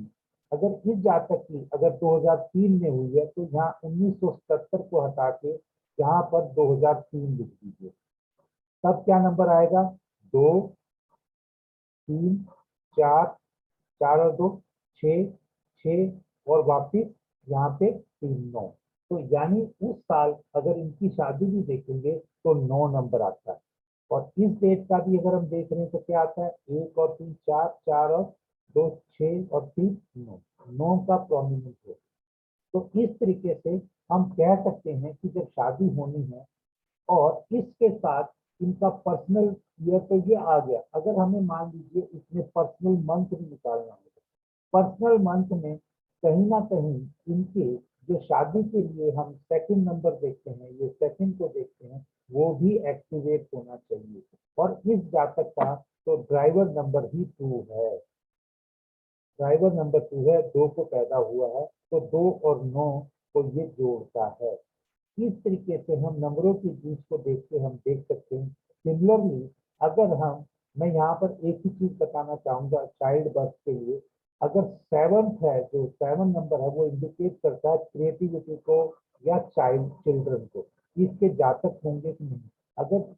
अगर इस जातक की अगर 2003 में हुई है, तो यहाँ 1977 को हटा के यहाँ पर 2003 लिख दीजिए। तब क्या नंबर आएगा? 2 3 4, 4 और 2 6, 6 और वापिस यहाँ पे 3 9। तो यानी उस साल अगर इनकी शादी भी देखेंगे तो 9 नंबर आता है। और इस डेट का भी अगर हम देख रहे हैं तो क्या आता है? 1 और 3 4, 4 और 2 6 और 3 9, 9 का प्रोमिनेंट है। तो इस तरीके से हम कह सकते हैं कि जब शादी होनी है और इसके साथ इनका पर्सनल ईयर तो ये आ गया, अगर हमें मान लीजिए इसमें पर्सनल मंथ भी निकालना हो, पर्सनल मंथ में कहीं ना कहीं इनके जो शादी के लिए हम सेकंड नंबर देखते हैं, ये सेकंड को देखते हैं, वो भी एक्टिवेट होना चाहिए। और इस जातक का तो ड्राइवर नंबर ही 2 है, ड्राइवर नंबर 2 है, 2 को पैदा हुआ है, तो 2 और 9 को ये जोड़ता है। इस तरीके से हम नंबरों के बीच को देख के हम देख सकते हैं। सिमिलरली अगर मैं यहाँ पर एक ही चीज बताना चाहूंगा चाइल्ड बर्थ के लिए, अगर 7th है, जो 7 नंबर है, वो इंडिकेट करता है क्रिएटिविटी को या चिल्ड्रन को। इसके जातक होंगे कि नहीं? अगर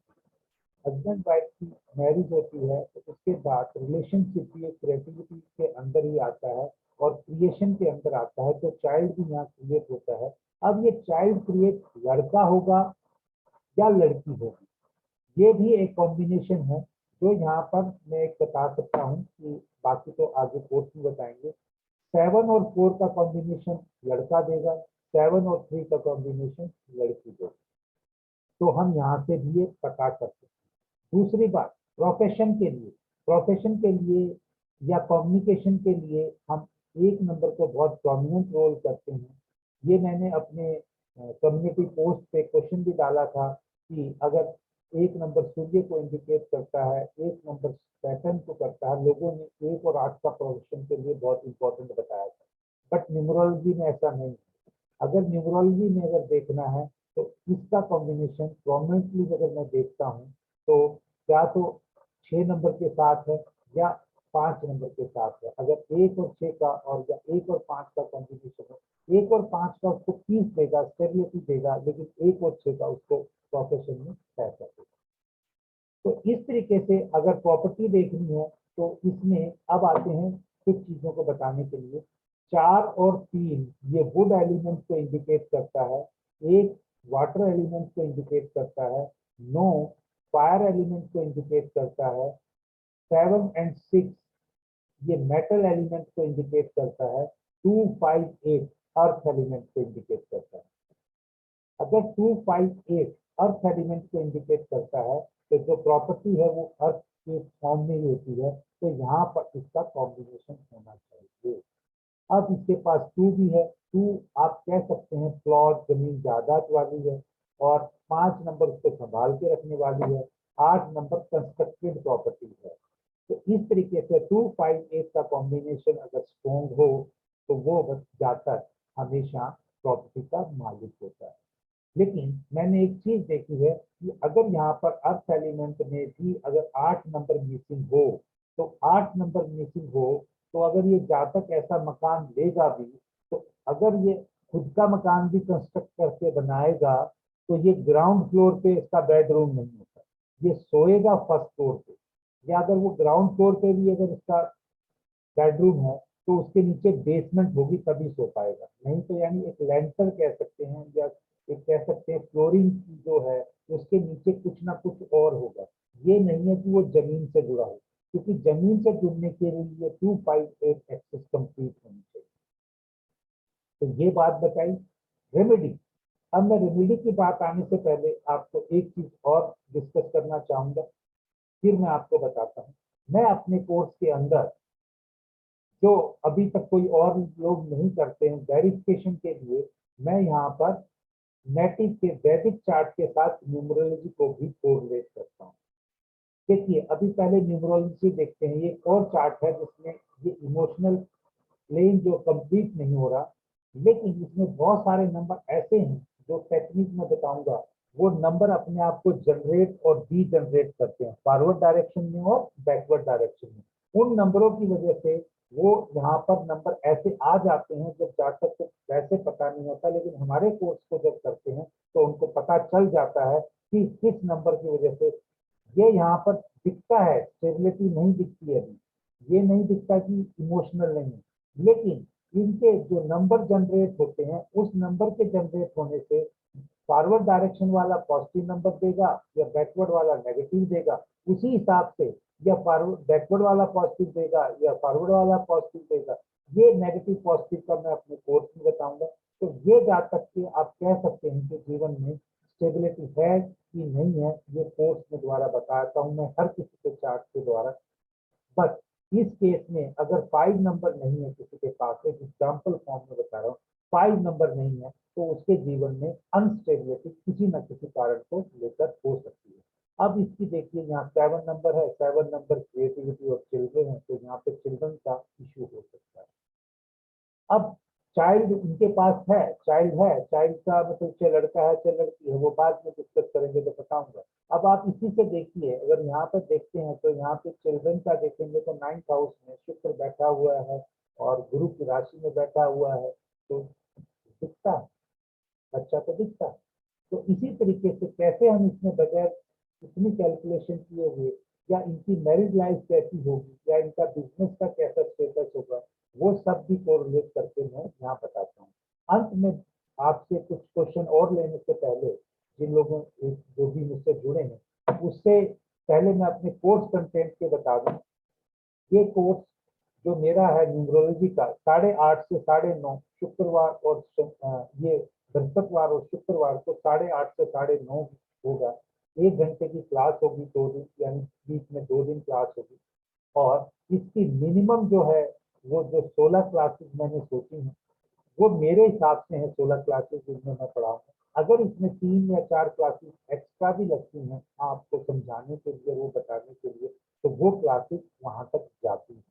हस्बैंड वाइफ की मैरिज होती है तो उसके बाद रिलेशनशिप भी क्रिएटिविटी के अंदर ही आता है और क्रिएशन के अंदर आता है, तो चाइल्ड भी यहाँ क्रिएट होता है। अब ये चाइल्ड क्रिएट लड़का होगा या लड़की होगी, ये भी एक कॉम्बिनेशन है जो यहाँ पर मैं एक बता सकता हूँ कि बाकी तो आगे कोर्स में बताएंगे। 7 और 4 का कॉम्बिनेशन लड़का देगा, 7 और 3 का कॉम्बिनेशन लड़की देगा। तो हम यहाँ से भी ये पता कर सकते हैं। दूसरी बात, प्रोफेशन के लिए या कम्युनिकेशन के लिए हम एक नंबर को बहुत प्रोमिनेंट रोल करते हैं। ये मैंने अपने कम्युनिटी पोस्ट पे क्वेश्चन भी डाला था कि अगर एक नंबर सूर्य को इंडिकेट करता है, एक नंबर सैटर्न को करता है, लोगों ने 1 और 8 का प्रोफेशन के लिए बहुत इंपॉर्टेंट बताया था। बट न्यूमरोलॉजी में ऐसा नहीं है। अगर न्यूमरोलॉजी में अगर देखना है तो इसका कॉम्बिनेशन प्रोमिनेंटली अगर मैं देखता हूँ तो या तो 6 नंबर के साथ है या 5 नंबर के साथ है। अगर 1 और 6 का और या 1 और 5 का कॉम्बिनेशन है, 1 और 5 का उसको पीस देगा, स्टेबिलिटी देगा, लेकिन 1 और 6 का उसको प्रोफेशन में पैसा देगा। तो इस तरीके से अगर प्रॉपर्टी देखनी है तो इसमें अब आते हैं कुछ चीजों को बताने के लिए। 4 और 3 ये वुड एलिमेंट को इंडिकेट करता है, 1 वाटर एलिमेंट को इंडिकेट करता है, 9 फायर एलिमेंट को इंडिकेट करता है, 7 एंड 6 ये मेटल एलिमेंट को इंडिकेट करता है, 2, 5, 8 अर्थ एलिमेंट को इंडिकेट करता है। अगर 2, 5, 8 अर्थ एलिमेंट को इंडिकेट करता है तो जो प्रॉपर्टी है वो अर्थ के फॉर्म में ही होती है, तो यहाँ पर इसका कॉम्बिनेशन होना चाहिए। अब इसके पास 2 भी है, 2 आप कह सकते हैं प्लॉट जमीन जायदाद वाली है, और 5 नंबर उसको संभाल के रखने वाली है, 8 नंबर कंस्ट्रक्टेड प्रॉपर्टी है। तो इस तरीके से 2, 5, 8 का कॉम्बिनेशन अगर स्ट्रॉन्ग हो तो वो बस जाकर हमेशा प्रॉपर्टी का मालिक होता है। लेकिन मैंने एक चीज देखी है कि अगर यहाँ पर अर्थ एलिमेंट में भी अगर 8 नंबर मिसिंग हो, तो 8 नंबर मिसिंग हो तो अगर ये जातक ऐसा मकान लेगा भी, तो अगर ये खुद का मकान भी कंस्ट्रक्ट करके बनाएगा तो ये ग्राउंड फ्लोर पे इसका बेडरूम नहीं होता, ये सोएगा फर्स्ट फ्लोर पे। या अगर वो ग्राउंड फ्लोर पे भी अगर इसका बेडरूम है तो उसके नीचे बेसमेंट होगी तभी सो पाएगा, नहीं तो यानी एक लेंटर कह सकते हैं या एक कह सकते हैं फ्लोरिंग जो है उसके नीचे कुछ ना कुछ और होगा। ये नहीं है कि वो जमीन से जुड़ा हो, क्योंकि जमीन से जुड़ने के लिए ये 2, 5, 8 एक्सेस कंप्लीट होनी चाहिए। तो ये बात बताई रेमेडी। अब मैं रेमेडी की बात आने से पहले आपको एक चीज और डिस्कस करना चाहूंगा, फिर मैं आपको बताता हूँ। मैं अपने कोर्स के अंदर जो अभी तक कोई और लोग नहीं करते हैं, वेरिफिकेशन के लिए मैं यहाँ पर नेटिव के वैदिक चार्ट के साथ न्यूमरोलॉजी को भी कोरिलेट करता हूँ। देखिए अभी पहले न्यूमरोलॉजी देखते हैं, ये और चार्ट है जिसमें ये इमोशनल प्लेन जो कंप्लीट नहीं हो रहा, लेकिन इसमें बहुत सारे नंबर ऐसे हैं जो टेक्निक में बताऊंगा, वो नंबर अपने आप को जनरेट और डी जनरेट करते हैं फॉरवर्ड डायरेक्शन में और बैकवर्ड डायरेक्शन में। उन नंबरों की वजह से वो यहाँ पर नंबर ऐसे आ जाते हैं जब जातक को वैसे पता नहीं होता, लेकिन हमारे कोर्स को जब करते हैं तो उनको पता चल जाता है कि किस नंबर की वजह से ये यहाँ पर दिखता है। स्टेबिलिटी नहीं दिखती है अभी, ये नहीं दिखता कि इमोशनल नहीं है, लेकिन इनके जो नंबर जनरेट होते हैं उस नंबर के जनरेट होने से फॉरवर्ड डायरेक्शन वाला पॉजिटिव नंबर देगा या बैकवर्ड वाला नेगेटिव देगा, उसी हिसाब से या फॉरवर्ड बैकवर्ड वाला पॉजिटिव देगा या फॉरवर्ड वाला पॉजिटिव देगा। ये नेगेटिव पॉजिटिव का मैं अपने कोर्स में बताऊंगा। तो ये जा तक के आप कह सकते हैं कि जीवन में स्टेबिलिटी है कि नहीं है, ये कोर्स में द्वारा बताता हूँ मैं हर किसी के चार्ट के द्वारा। बट इस केस में अगर 5 नंबर नहीं है किसी के पास, एक एग्जाम्पल फॉर्म में बता रहा हूँ, 5 नंबर नहीं है तो उसके जीवन में अनस्टेबिलिटी किसी न किसी कारण को लेकर हो सकती है। अब इसकी देखिए यहाँ 7 नंबर है, 7 नंबर क्रिएटिविटी और चिल्ड्रन है, तो यहाँ पे चिल्ड्रन का इशू हो सकता है। अब चाइल्ड इनके पास है, चाइल्ड का मतलब चाहे लड़का है चाहे लड़की है, वो बाद में डिस्कस करेंगे तो बताऊंगा। अब आप इसी से देखिए, अगर यहाँ पर देखते हैं तो यहाँ पे चिल्ड्रन का देखेंगे तो 9th हाउस में शुक्र बैठा हुआ है और गुरु की राशि में बैठा हुआ है, तो दिखता है, अच्छा तो दिखता है। तो इसी तरीके से कैसे हम इसमें बगैर इतनी कैलकुलेशन किए हुए, या इनकी मैरिज लाइफ कैसी होगी, या इनका बिजनेस का कैसा स्टेटस होगा, वो सब भी कोरिलेट करके मैं यहाँ बताता हूँ। अंत में आपसे कुछ क्वेश्चन और लेने से पहले, जिन लोगों जो भी मुझसे जुड़े हैं, उससे पहले मैं अपने कोर्स कंटेंट के बता दूं। ये कोर्स जो मेरा है न्यूमरोलॉजी का 8:30 से 9:30 शुक्रवार और ये बृहस्पतिवार और शुक्रवार को 8:30 से 9:30 होगा। 1 घंटे की क्लास होगी 2 दिन, यानी बीच में 2 दिन क्लास होगी। और इसकी मिनिमम जो है वो जो 16 क्लासेस मैंने सोची हैं, वो मेरे हिसाब से है 16 क्लासेस जिसमें मैं पढ़ाऊंगा। अगर इसमें 3 या 4 क्लासेस एक्स्ट्रा भी लगती हैं आपको समझाने के लिए, वो बताने के लिए, तो वो क्लासेस वहां तक जाती हैं।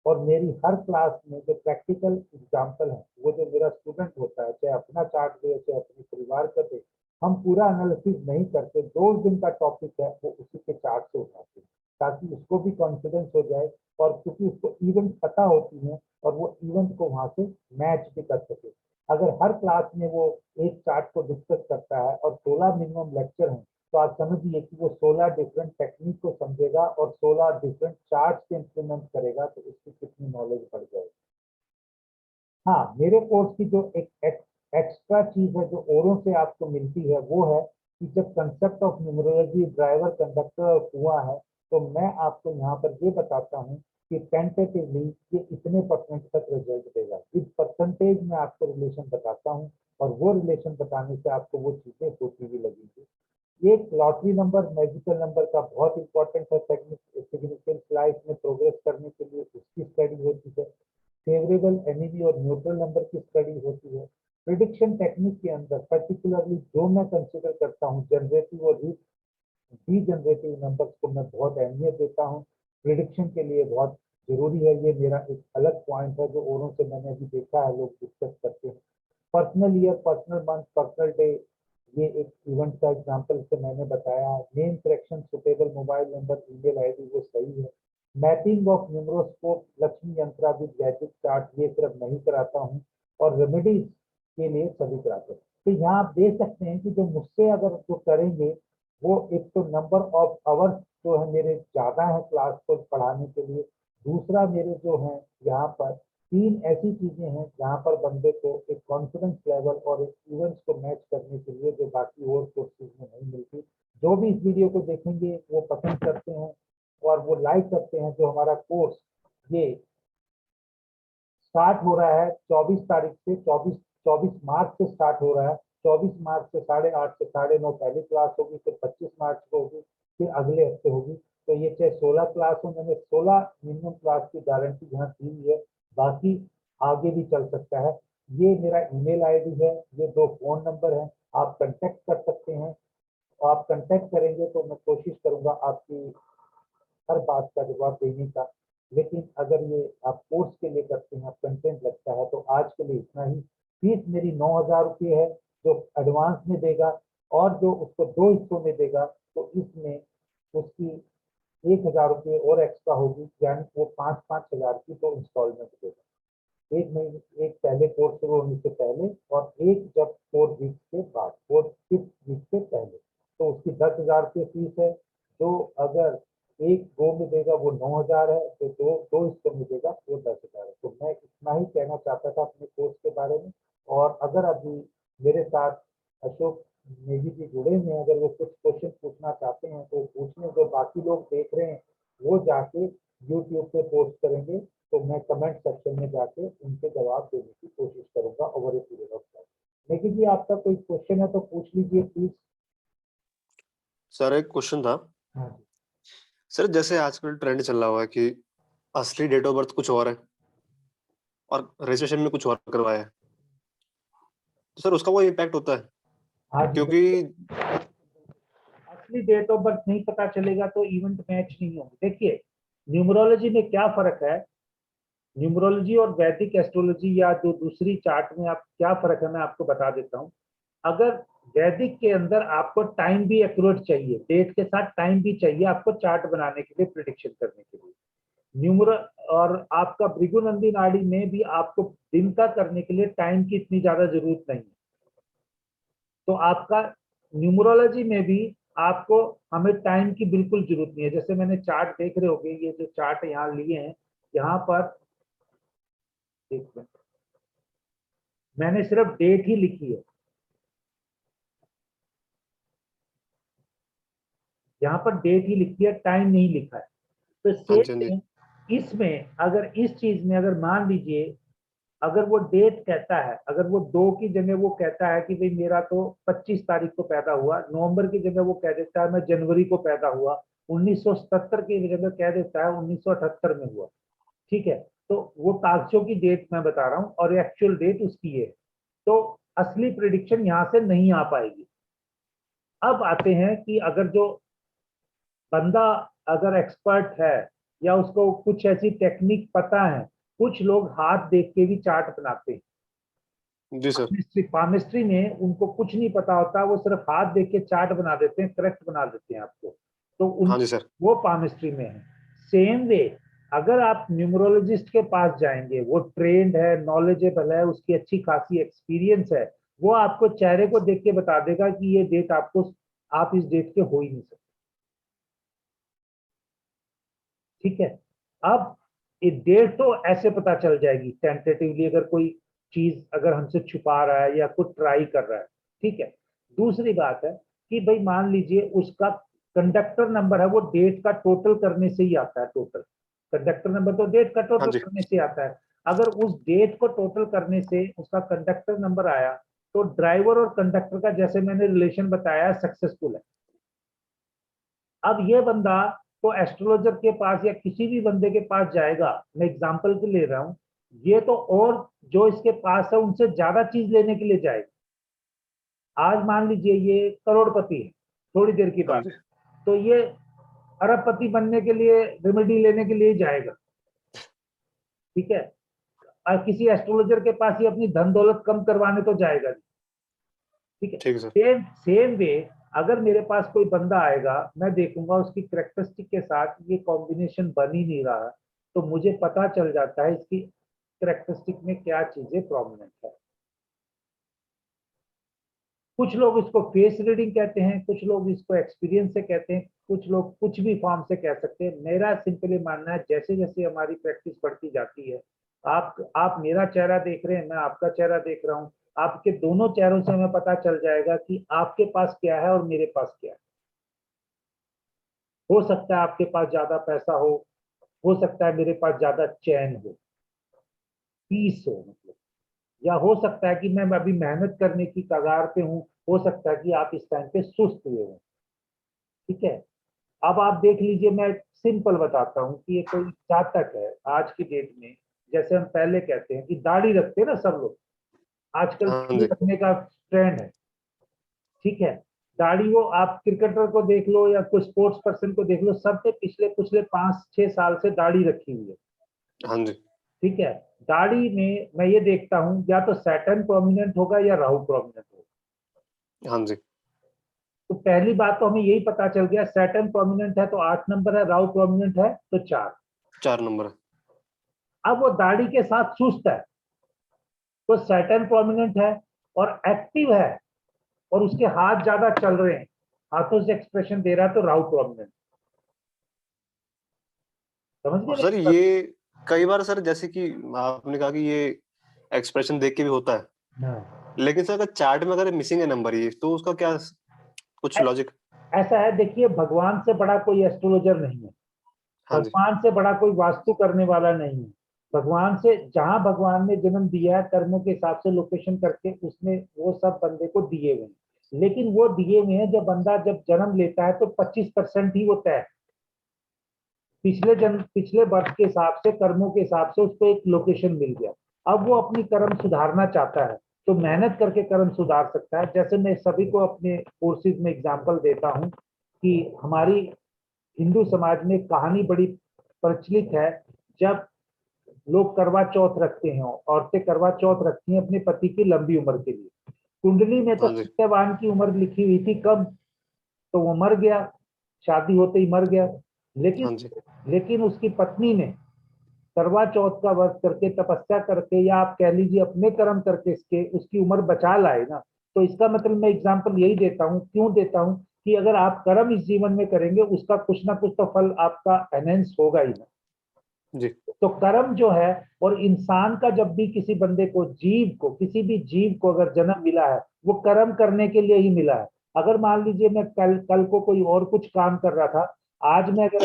और मेरी हर क्लास में जो प्रैक्टिकल एग्जाम्पल है, वो जो मेरा स्टूडेंट होता है, चाहे अपना चार्ट दे चाहे अपने परिवार का दे, हम पूरा एनालिसिस नहीं करते, 2 दिन का टॉपिक है वो उसी के चार्ट से उठाते हैं, ताकि उसको भी कॉन्फिडेंस हो जाए, और क्योंकि उसको इवेंट पता होती है और वो इवेंट को वहां से मैच भी कर सके। अगर हर क्लास में वो एक चार्ट को डिस्कस करता है और 16 मिनिमम लेक्चर हैं, तो आप समझिए कि वो 16 डिफरेंट टेक्निक को समझेगा और 16 डिफरेंट चार्ट से इंप्लीमेंट करेगा, तो उसकी कितनी नॉलेज बढ़ जाएगी। हाँ, मेरे कोर्स की जो एक एक्स्ट्रा चीज है जो औरों से आपको मिलती है, वो है कि जब concept of numerology, driver, conductor और कुआं है, तो मैं आपको यहाँ पर ये बताता हूँ कि टेंटेटिवली ये इतने परसेंट तक रिजल्ट देगा। इस परसेंटेज में आपको रिलेशन बताता हूँ, और वो रिलेशन बताने से आपको वो चीजें होती भी लगेंगी। एक लॉटरी नंबर, मैजिकल नंबर का बहुत इंपॉर्टेंट है सिग्निफिकेंस लाइफ में प्रोग्रेस करने के लिए, उसकी स्टडी होती है। फेवरेबल, एनिमी और न्यूट्रल नंबर की स्टडी होती है। प्रिडिक्शन टेक्निक के अंदर पर्टिकुलरली जो मैं कंसिडर करता हूँ, जनरेटिव और रीजनरेटिव नंबर्स को मैं बहुत अहमियत देता हूँ, प्रिडिक्शन के लिए बहुत जरूरी है। ये मेरा एक अलग पॉइंट है जो औरों से मैंने अभी देखा है लोग डिस्कस करते हैं। Personal year, personal month, personal day, ये एक इवेंट का एग्जांपल से मैंने बताया। Name correction, suitable mobile number, email ID, वो सही है। मैपिंग ऑफ न्यूमरोस्कोप, लक्ष्मी यंत्रा विद गैजेट चार्ट, ये सिर्फ नहीं कराता हूँ, और रेमेडीज के लिए सभी कराते हैं। तो यहाँ आप देख सकते हैं कि जो मुझसे अगर जो करेंगे, वो एक तो नंबर ऑफ आवर्स जो है मेरे ज्यादा है क्लास को पढ़ाने के लिए। दूसरा, मेरे जो है यहाँ पर 3 ऐसी चीजें हैं जहाँ पर बंदे को एक कॉन्फिडेंस लेवल और एक इवेंट्स को मैच करने के लिए, जो बाकी और कोर्सेज में नहीं मिलती। जो भी इस वीडियो को देखेंगे वो पसंद करते हैं और वो लाइक करते हैं। जो हमारा कोर्स ये स्टार्ट हो रहा है 24 तारीख से, 24 मार्च से स्टार्ट हो रहा है। 24 मार्च से 8:30 से 9:30 पहली क्लास होगी, फिर 25 मार्च को होगी, फिर अगले हफ्ते होगी। तो ये चाहे 16 क्लास हो, मैंने 16 मिनिमम क्लास की गारंटी यहाँ दी हुई है, बाकी आगे भी चल सकता है। ये मेरा ईमेल आईडी है, ये 2 फोन नंबर है, आप कांटेक्ट कर सकते हैं। आप कांटेक्ट करेंगे तो मैं कोशिश करूंगा आपकी हर बात का जवाब देने का। लेकिन अगर ये आप कोर्स के लिए करते हैं, आप कंटेंट लगता है, तो आज के लिए इतना ही। फीस मेरी 9,000 रुपये है, जो एडवांस में देगा और जो उसको 2 हिस्सों में देगा, तो इसमें उसकी 1,000 रुपये और एक्स्ट्रा होगी, यानी वो 5,000 की तो इंस्टॉलमेंट देगा। एक महीने, एक पहले कोर्स शुरू होने से पहले, और एक जब 4 वीक के बाद, 4 वीक से पहले, तो उसकी 10,000 रुपये फीस है। जो अगर एक गो में देगा वो 9,000 है, तो दो हिस्सों में देगा वो 10,000 है। तो मैं इतना ही कहना चाहता था अपने कोर्स के बारे में। और अगर अभी मेरे साथ अशोक नेगी जी जुड़े हुए हैं, अगर वो कुछ क्वेश्चन पूछना चाहते हैं तो पूछने, जो बाकी लोग देख रहे हैं वो जाके यूट्यूब पे पोस्ट करेंगे, तो मैं कमेंट सेक्शन में जाके उनके जवाब देने की कोशिश करूंगा over a period of time. लेकिन जी आपका कोई क्वेश्चन है तो पूछ लीजिए प्लीज। सर एक क्वेश्चन था। हाँ जी। सर जैसे आजकल ट्रेंड चल रहा हुआ है कि असली डेट ऑफ बर्थ कुछ और है और रजिस्ट्रेशन में कुछ और करवाया है, तो सर उसका कोई इम्पैक्ट होता है? हाँ जी, क्योंकि असली डेट ऑफ बर्थ नहीं पता चलेगा तो इवेंट मैच नहीं होंगे। देखिए, न्यूमरोलॉजी में क्या फर्क है, न्यूमरोलॉजी और वैदिक एस्ट्रोलॉजी या जो दूसरी चार्ट में आप क्या फर्क है मैं आपको बता देता हूँ। अगर वैदिक के अंदर आपको टाइम भी एक्यूरेट चाहिए, डेट के साथ टाइम भी चाहिए आपको चार्ट बनाने के लिए, प्रिडिक्शन करने के लिए। न्यूमर और आपका भृगुनंदी नाड़ी में भी आपको दिन का करने के लिए टाइम की इतनी ज्यादा जरूरत नहीं है। तो आपका न्यूमरोलॉजी में भी आपको हमें टाइम की बिल्कुल जरूरत नहीं है। जैसे मैंने चार्ट देख रहे होंगे, ये जो चार्ट यहाँ लिए हैं, यहाँ पर एक मिनट, मैंने सिर्फ डेट ही लिखी है, यहाँ पर डेट ही लिखी है, टाइम नहीं लिखा है। तो हाँ सेम जी, हाँ जी। थिंग इसमें, अगर इस चीज में अगर मान लीजिए अगर वो डेट कहता है, अगर वो 2 की जगह वो कहता है कि भाई मेरा तो 25 तारीख को पैदा हुआ, नवंबर की जगह वो कह देता है मैं जनवरी को पैदा हुआ, 1977 की जगह कह देता है 1978 में हुआ, ठीक है, तो वो ताकसों की डेट मैं बता रहा हूँ और एक्चुअल डेट उसकी है, तो असली प्रिडिक्शन यहाँ से नहीं आ पाएगी। अब आते हैं कि अगर जो बंदा अगर एक्सपर्ट है या उसको कुछ ऐसी टेक्निक पता है, कुछ लोग हाथ देख के भी चार्ट बनाते हैं। जी सर। पामिस्ट्री में उनको कुछ नहीं पता होता, वो सिर्फ हाथ देख के चार्ट बना देते हैं, करेक्ट बना देते हैं आपको, तो हाँ जी सर। वो पामिस्ट्री में है। सेम वे अगर आप न्यूमरोलॉजिस्ट के पास जाएंगे, वो ट्रेंड है, नॉलेजेबल है, उसकी अच्छी खासी एक्सपीरियंस है, वो आपको चेहरे को देख के बता देगा कि ये डेट आपको आप इस डेट के हो ही नहीं सकते। ठीक है, अब ये डेट तो ऐसे पता चल जाएगी टेंटेटिवली, अगर कोई चीज अगर हमसे छुपा रहा है या कुछ ट्राई कर रहा है। ठीक है, दूसरी बात है कि भाई मान लीजिए उसका कंडक्टर नंबर है, वो डेट का टोटल करने से ही आता है। टोटल कंडक्टर नंबर तो डेट का हाँ टोटल जी। करने से आता है। अगर उस डेट को टोटल करने से उसका कंडक्टर नंबर आया, तो ड्राइवर और कंडक्टर का जैसे मैंने रिलेशन बताया सक्सेसफुल है। अब ये बंदा तो एस्ट्रोलॉजर के पास या किसी भी बंदे के पास जाएगा, मैं एग्जांपल के ले रहा हूं, ये तो और जो इसके पास है उनसे ज्यादा चीज लेने के लिए जाएगा। आज मान लीजिए ये करोड़पति है, थोड़ी देर की हाँ बात, जी। तो ये अरबपति बनने के लिए रेमेडी लेने के लिए जाएगा। ठीक है, और किसी एस्ट्रोलॉजर के पास ही अपनी धन दौलत कम करवाने तो जाएगा नहीं। ठीक है, ठीक है सर। सेम सेम वे अगर मेरे पास कोई बंदा आएगा, मैं देखूंगा उसकी करेक्टरिस्टिक के साथ ये कॉम्बिनेशन बन ही नहीं रहा, तो मुझे पता चल जाता है इसकी करेक्टरिस्टिक में क्या चीजें प्रोमिनेंट है। कुछ लोग इसको फेस रीडिंग कहते हैं, कुछ लोग इसको एक्सपीरियंस से कहते हैं, कुछ लोग कुछ भी फॉर्म से कह सकते हैं। मेरा सिंपली मानना है जैसे जैसे हमारी प्रैक्टिस बढ़ती जाती है, आप मेरा चेहरा देख रहे हैं, मैं आपका चेहरा देख रहा हूँ, आपके दोनों चेहरों से हमें पता चल जाएगा कि आपके पास क्या है और मेरे पास क्या है। हो सकता है आपके पास ज्यादा पैसा हो सकता है मेरे पास ज्यादा चैन हो, पीस मतलब, या हो सकता है कि मैं अभी मेहनत करने की कगार पे हूँ, हो सकता है कि आप इस टाइम पे सुस्त हुए हो। ठीक है, अब आप देख लीजिए, मैं सिंपल बताता हूँ कि ये कोई जातक है आज की डेट में, जैसे हम पहले कहते हैं कि दाढ़ी रखते हैं ना सब लोग, आजकल हाँ दाढ़ी जी। रखने का ट्रेंड है। ठीक है, दाढ़ी वो आप क्रिकेटर को देख लो या कोई स्पोर्ट्स पर्सन को देख लो, सबने पिछले पिछले 5-6 साल से दाढ़ी रखी हुई है। हाँ जी। ठीक है, दाढ़ी में मैं ये देखता हूँ या तो सैटर्न प्रोमिनेंट होगा या राहु प्रोमिनेंट होगा। हाँ जी। तो पहली बात तो हमें यही पता चल गया, सैटर्न प्रोमिनेंट है तो 8 नंबर है, राहु प्रोमिनेंट है तो 4। 4 नंबर है। अब वो दाढ़ी के साथ सुस्त है, तो सैटर्न प्रोमिनेंट है और एक्टिव है, और उसके हाथ ज्यादा चल रहे हैं, हाथों से एक्सप्रेशन दे रहा है, तो राहु प्रोमिनेंट। समझ गए और सर मेरी बात? ये कई बार सर, जैसे कि आपने कहा कि ये एक्सप्रेशन देख के भी होता है, हाँ, लेकिन सर अगर चार्ट में अगर मिसिंग है नंबर ये, तो उसका क्या कुछ लॉजिक? ऐसा है, देखिए भगवान से बड़ा कोई एस्ट्रोलॉजर नहीं है, हाँ जी। भगवान से बड़ा कोई वास्तु करने वाला नहीं है। भगवान से, जहां भगवान ने जन्म दिया है कर्मों के हिसाब से लोकेशन करके उसने वो सब बंदे को दिए हुए हैं, लेकिन वो दिए हुए हैं, जब बंदा जब जन्म लेता है तो 25% ही वो तय है। पिछले जन्म पिछले वर्ष के हिसाब से कर्मों के हिसाब से उसको एक लोकेशन मिल गया। अब वो अपनी कर्म सुधारना चाहता है तो मेहनत करके कर्म सुधार सकता है। जैसे मैं सभी को अपने कोर्सेज में एग्जांपल देता हूँ कि हमारी हिंदू समाज में कहानी बड़ी प्रचलित है, जब लोग करवा चौथ रखते हैं, औरतें करवा चौथ रखती हैं अपने पति की लंबी उम्र के लिए। कुंडली में तो हाँ जी। सत्यवान की उम्र लिखी हुई थी कम, तो वो मर गया, शादी होते ही मर गया। लेकिन हाँ जी। लेकिन उसकी पत्नी ने करवा चौथ का व्रत करके, तपस्या करके, या आप कह लीजिए अपने कर्म करके इसके उसकी उम्र बचा लाए ना। तो इसका मतलब मैं एग्जांपल यही देता हूँ, क्यों देता हूँ, कि अगर आप कर्म इस जीवन में करेंगे उसका कुछ ना कुछ तो फल आपका एनहेंस होगा ही ना। जी। तो कर्म जो है, और इंसान का जब भी किसी बंदे को, जीव को, किसी भी जीव को अगर जन्म मिला है, वो कर्म करने के लिए ही मिला है। अगर मान लीजिए मैं कल कल को कोई और कुछ काम कर रहा था, आज मैं अगर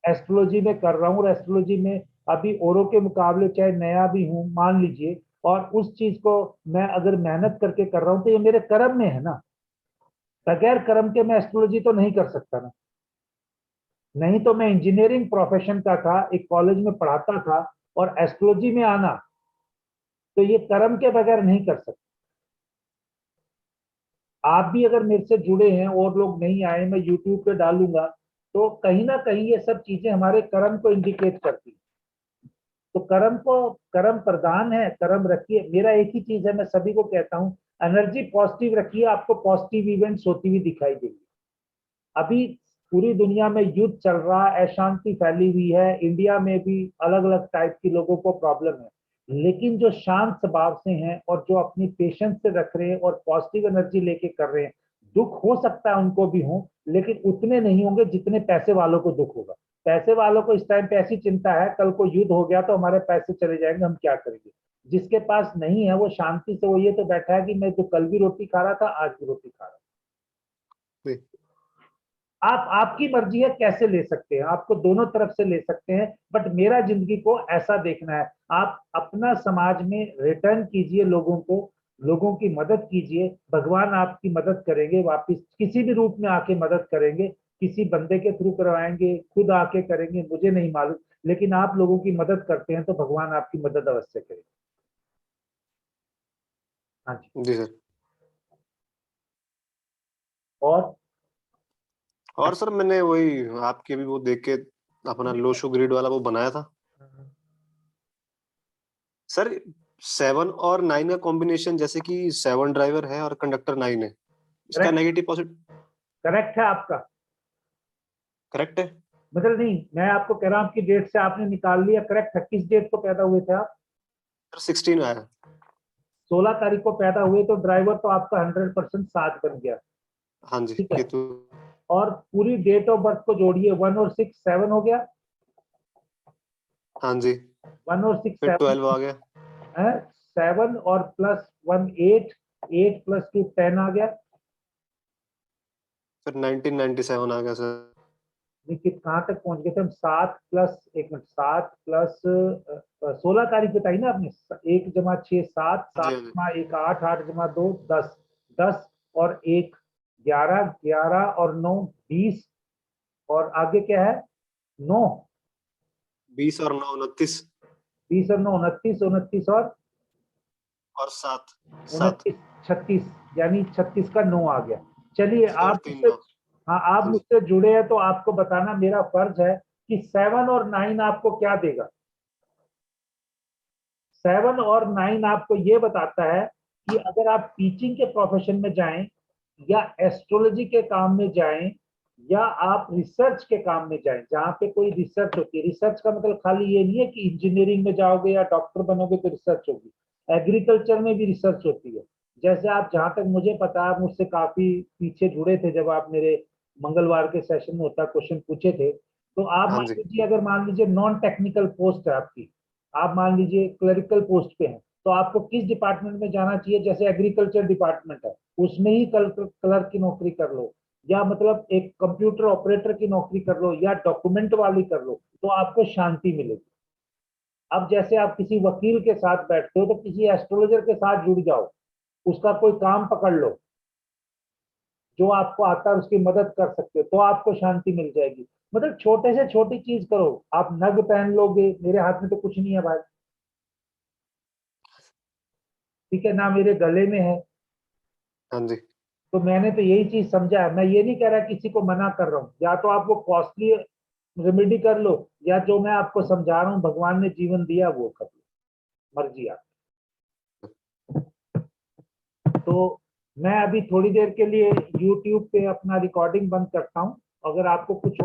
एस्ट्रोलॉजी में कर रहा हूँ, और एस्ट्रोलॉजी में अभी औरों के मुकाबले चाहे नया भी हूँ मान लीजिए, और उस चीज को मैं अगर मेहनत करके कर रहा हूँ, तो ये मेरे कर्म में है ना। बगैर कर्म के मैं एस्ट्रोलॉजी तो नहीं कर सकता ना। नहीं तो मैं इंजीनियरिंग प्रोफेशन का था, एक कॉलेज में पढ़ाता था, और एस्ट्रोलॉजी में आना, तो ये कर्म के बगैर नहीं कर सकते। आप भी अगर मेरे से जुड़े हैं और लोग नहीं आए, मैं यूट्यूब पे डालूंगा, तो कहीं ना कहीं ये सब चीजें हमारे कर्म को इंडिकेट करती हैं। तो कर्म प्रधान है, कर्म रखिए। मेरा एक ही चीज है, मैं सभी को कहता हूँ, एनर्जी पॉजिटिव रखिए, आपको पॉजिटिव इवेंट्स होती हुई दिखाई देंगी। अभी पूरी दुनिया में युद्ध चल रहा है, अशांति फैली हुई है, इंडिया में भी अलग अलग टाइप के लोगों को प्रॉब्लम है, लेकिन जो शांत स्वभाव से हैं और जो अपनी पेशेंस से रख रहे हैं और पॉजिटिव एनर्जी लेके कर रहे हैं, दुख हो सकता है उनको भी हो, लेकिन उतने नहीं होंगे जितने पैसे वालों को दुख होगा। पैसे वालों को इस टाइम पे ऐसी चिंता है, कल को युद्ध हो गया तो हमारे पैसे चले जाएंगे, हम क्या करेंगे। जिसके पास नहीं है वो शांति से वो ये तो बैठा है कि मैं तो कल भी रोटी खा रहा था, आज भी रोटी खा रहा हूं। जी, आप आपकी मर्जी है कैसे ले सकते हैं, आपको दोनों तरफ से ले सकते हैं, बट मेरा जिंदगी को ऐसा देखना है। आप अपना समाज में रिटर्न कीजिए, लोगों को, लोगों की मदद कीजिए, भगवान आपकी मदद करेंगे, वापिस किसी भी रूप में आके मदद करेंगे, किसी बंदे के थ्रू करवाएंगे, खुद आके करेंगे, मुझे नहीं मालूम, लेकिन आप लोगों की मदद करते हैं तो भगवान आपकी मदद अवश्य करेंगे। हाँ जी। जी सर। और सर मैंने वही आपके भी वो देख के अपना लो शो ग्रिड वाला वो बनाया था सर। 7 और 9 का कॉम्बिनेशन, जैसे कि 7 ड्राइवर है और कंडक्टर 9 है, इसका करेक्ट, नेगेटिव पॉजिटिव करेक्ट है आपका, करेक्ट है। मतलब नहीं, मैं आपको कह रहा हूँ आपकी डेट से आपने निकाल लिया, करेक्ट है। किस डेट को पैदा हुए थे आप? सर 16 आया। 16 तारीख को पैदा हुए, तो ड्राइवर तो आपका 100% 7 बन गया। हाँ जी, ठीक है, केतु। और पूरी डेट ऑफ बर्थ को जोड़िए, 1 और 6 7 हो गया। हाँ जी, 1 और 6 फिर 7 12 आ गया। है, 7 और प्लस 1 8, 8 प्लस 2 10 आ गया। फिर 1997 आ गया सर। निश्चित कहाँ तक पहुंच गए थे हम? 7 प्लस, एक मिनट, 7 प्लस 16 तारीख बताई ना आपने, 1 जमा 6 7, हाँ जी, 7 हाँ जी। जमा 1 8, 8 जमा 2 10, 10 और 1 11, 11 और 9 20, और आगे क्या है? 9, 20 और 9 29 20 और 9 29, 29 और 7 7 29 36, यानी 36 का 9 आ गया। चलिए 6 और आप 3 मुझसे, 9। हाँ आप हाँ जी। मुझसे जुड़े हैं तो आपको बताना मेरा फर्ज है कि 7 और 9 आपको क्या देगा। 7 और 9 आपको ये बताता है कि अगर आप टीचिंग के प्रोफेशन में जाएं, या एस्ट्रोलॉजी के काम में जाएं, या आप रिसर्च के काम में जाएं, जहां पे कोई रिसर्च होती है। रिसर्च का मतलब खाली ये नहीं है कि इंजीनियरिंग में जाओगे या डॉक्टर बनोगे तो रिसर्च होगी, एग्रीकल्चर में भी रिसर्च होती है। जैसे आप, जहां तक मुझे पता है, आप मुझसे काफी पीछे जुड़े थे जब आप मेरे मंगलवार के सेशन में होता क्वेश्चन पूछे थे, तो आप हाँ मान जी। लीजिए, अगर मान लीजिए नॉन टेक्निकल पोस्ट है आपकी, आप मान लीजिए क्लरिकल पोस्ट पे हैं, तो आपको किस डिपार्टमेंट में जाना चाहिए? जैसे एग्रीकल्चर डिपार्टमेंट है, उसमें ही क्लर्क की नौकरी कर लो, या मतलब एक कंप्यूटर ऑपरेटर की नौकरी कर लो, या डॉक्यूमेंट वाली कर लो, तो आपको शांति मिलेगी। अब जैसे आप किसी वकील के साथ बैठते हो, तो किसी एस्ट्रोलॉजर के साथ जुड़ जाओ, उसका कोई काम पकड़ लो जो आपको आता है, उसकी मदद कर सकते हो, तो आपको शांति मिल जाएगी। मतलब छोटे से छोटी चीज करो, आप नग पहन लोगे, मेरे हाथ में तो कुछ नहीं है भाई, ठीक है ना, मेरे गले में है, हाँ जी। तो मैंने तो यही चीज समझा है। मैं ये नहीं कह रहा किसी को मना कर रहा हूँ, या तो आप वो कॉस्टली रेमेडी कर लो, या जो मैं आपको समझा रहा हूँ भगवान ने जीवन दिया वो कर लो, मर्जी आप। तो मैं अभी थोड़ी देर के लिए YouTube पे अपना रिकॉर्डिंग बंद करता हूँ, अगर आपको कुछ और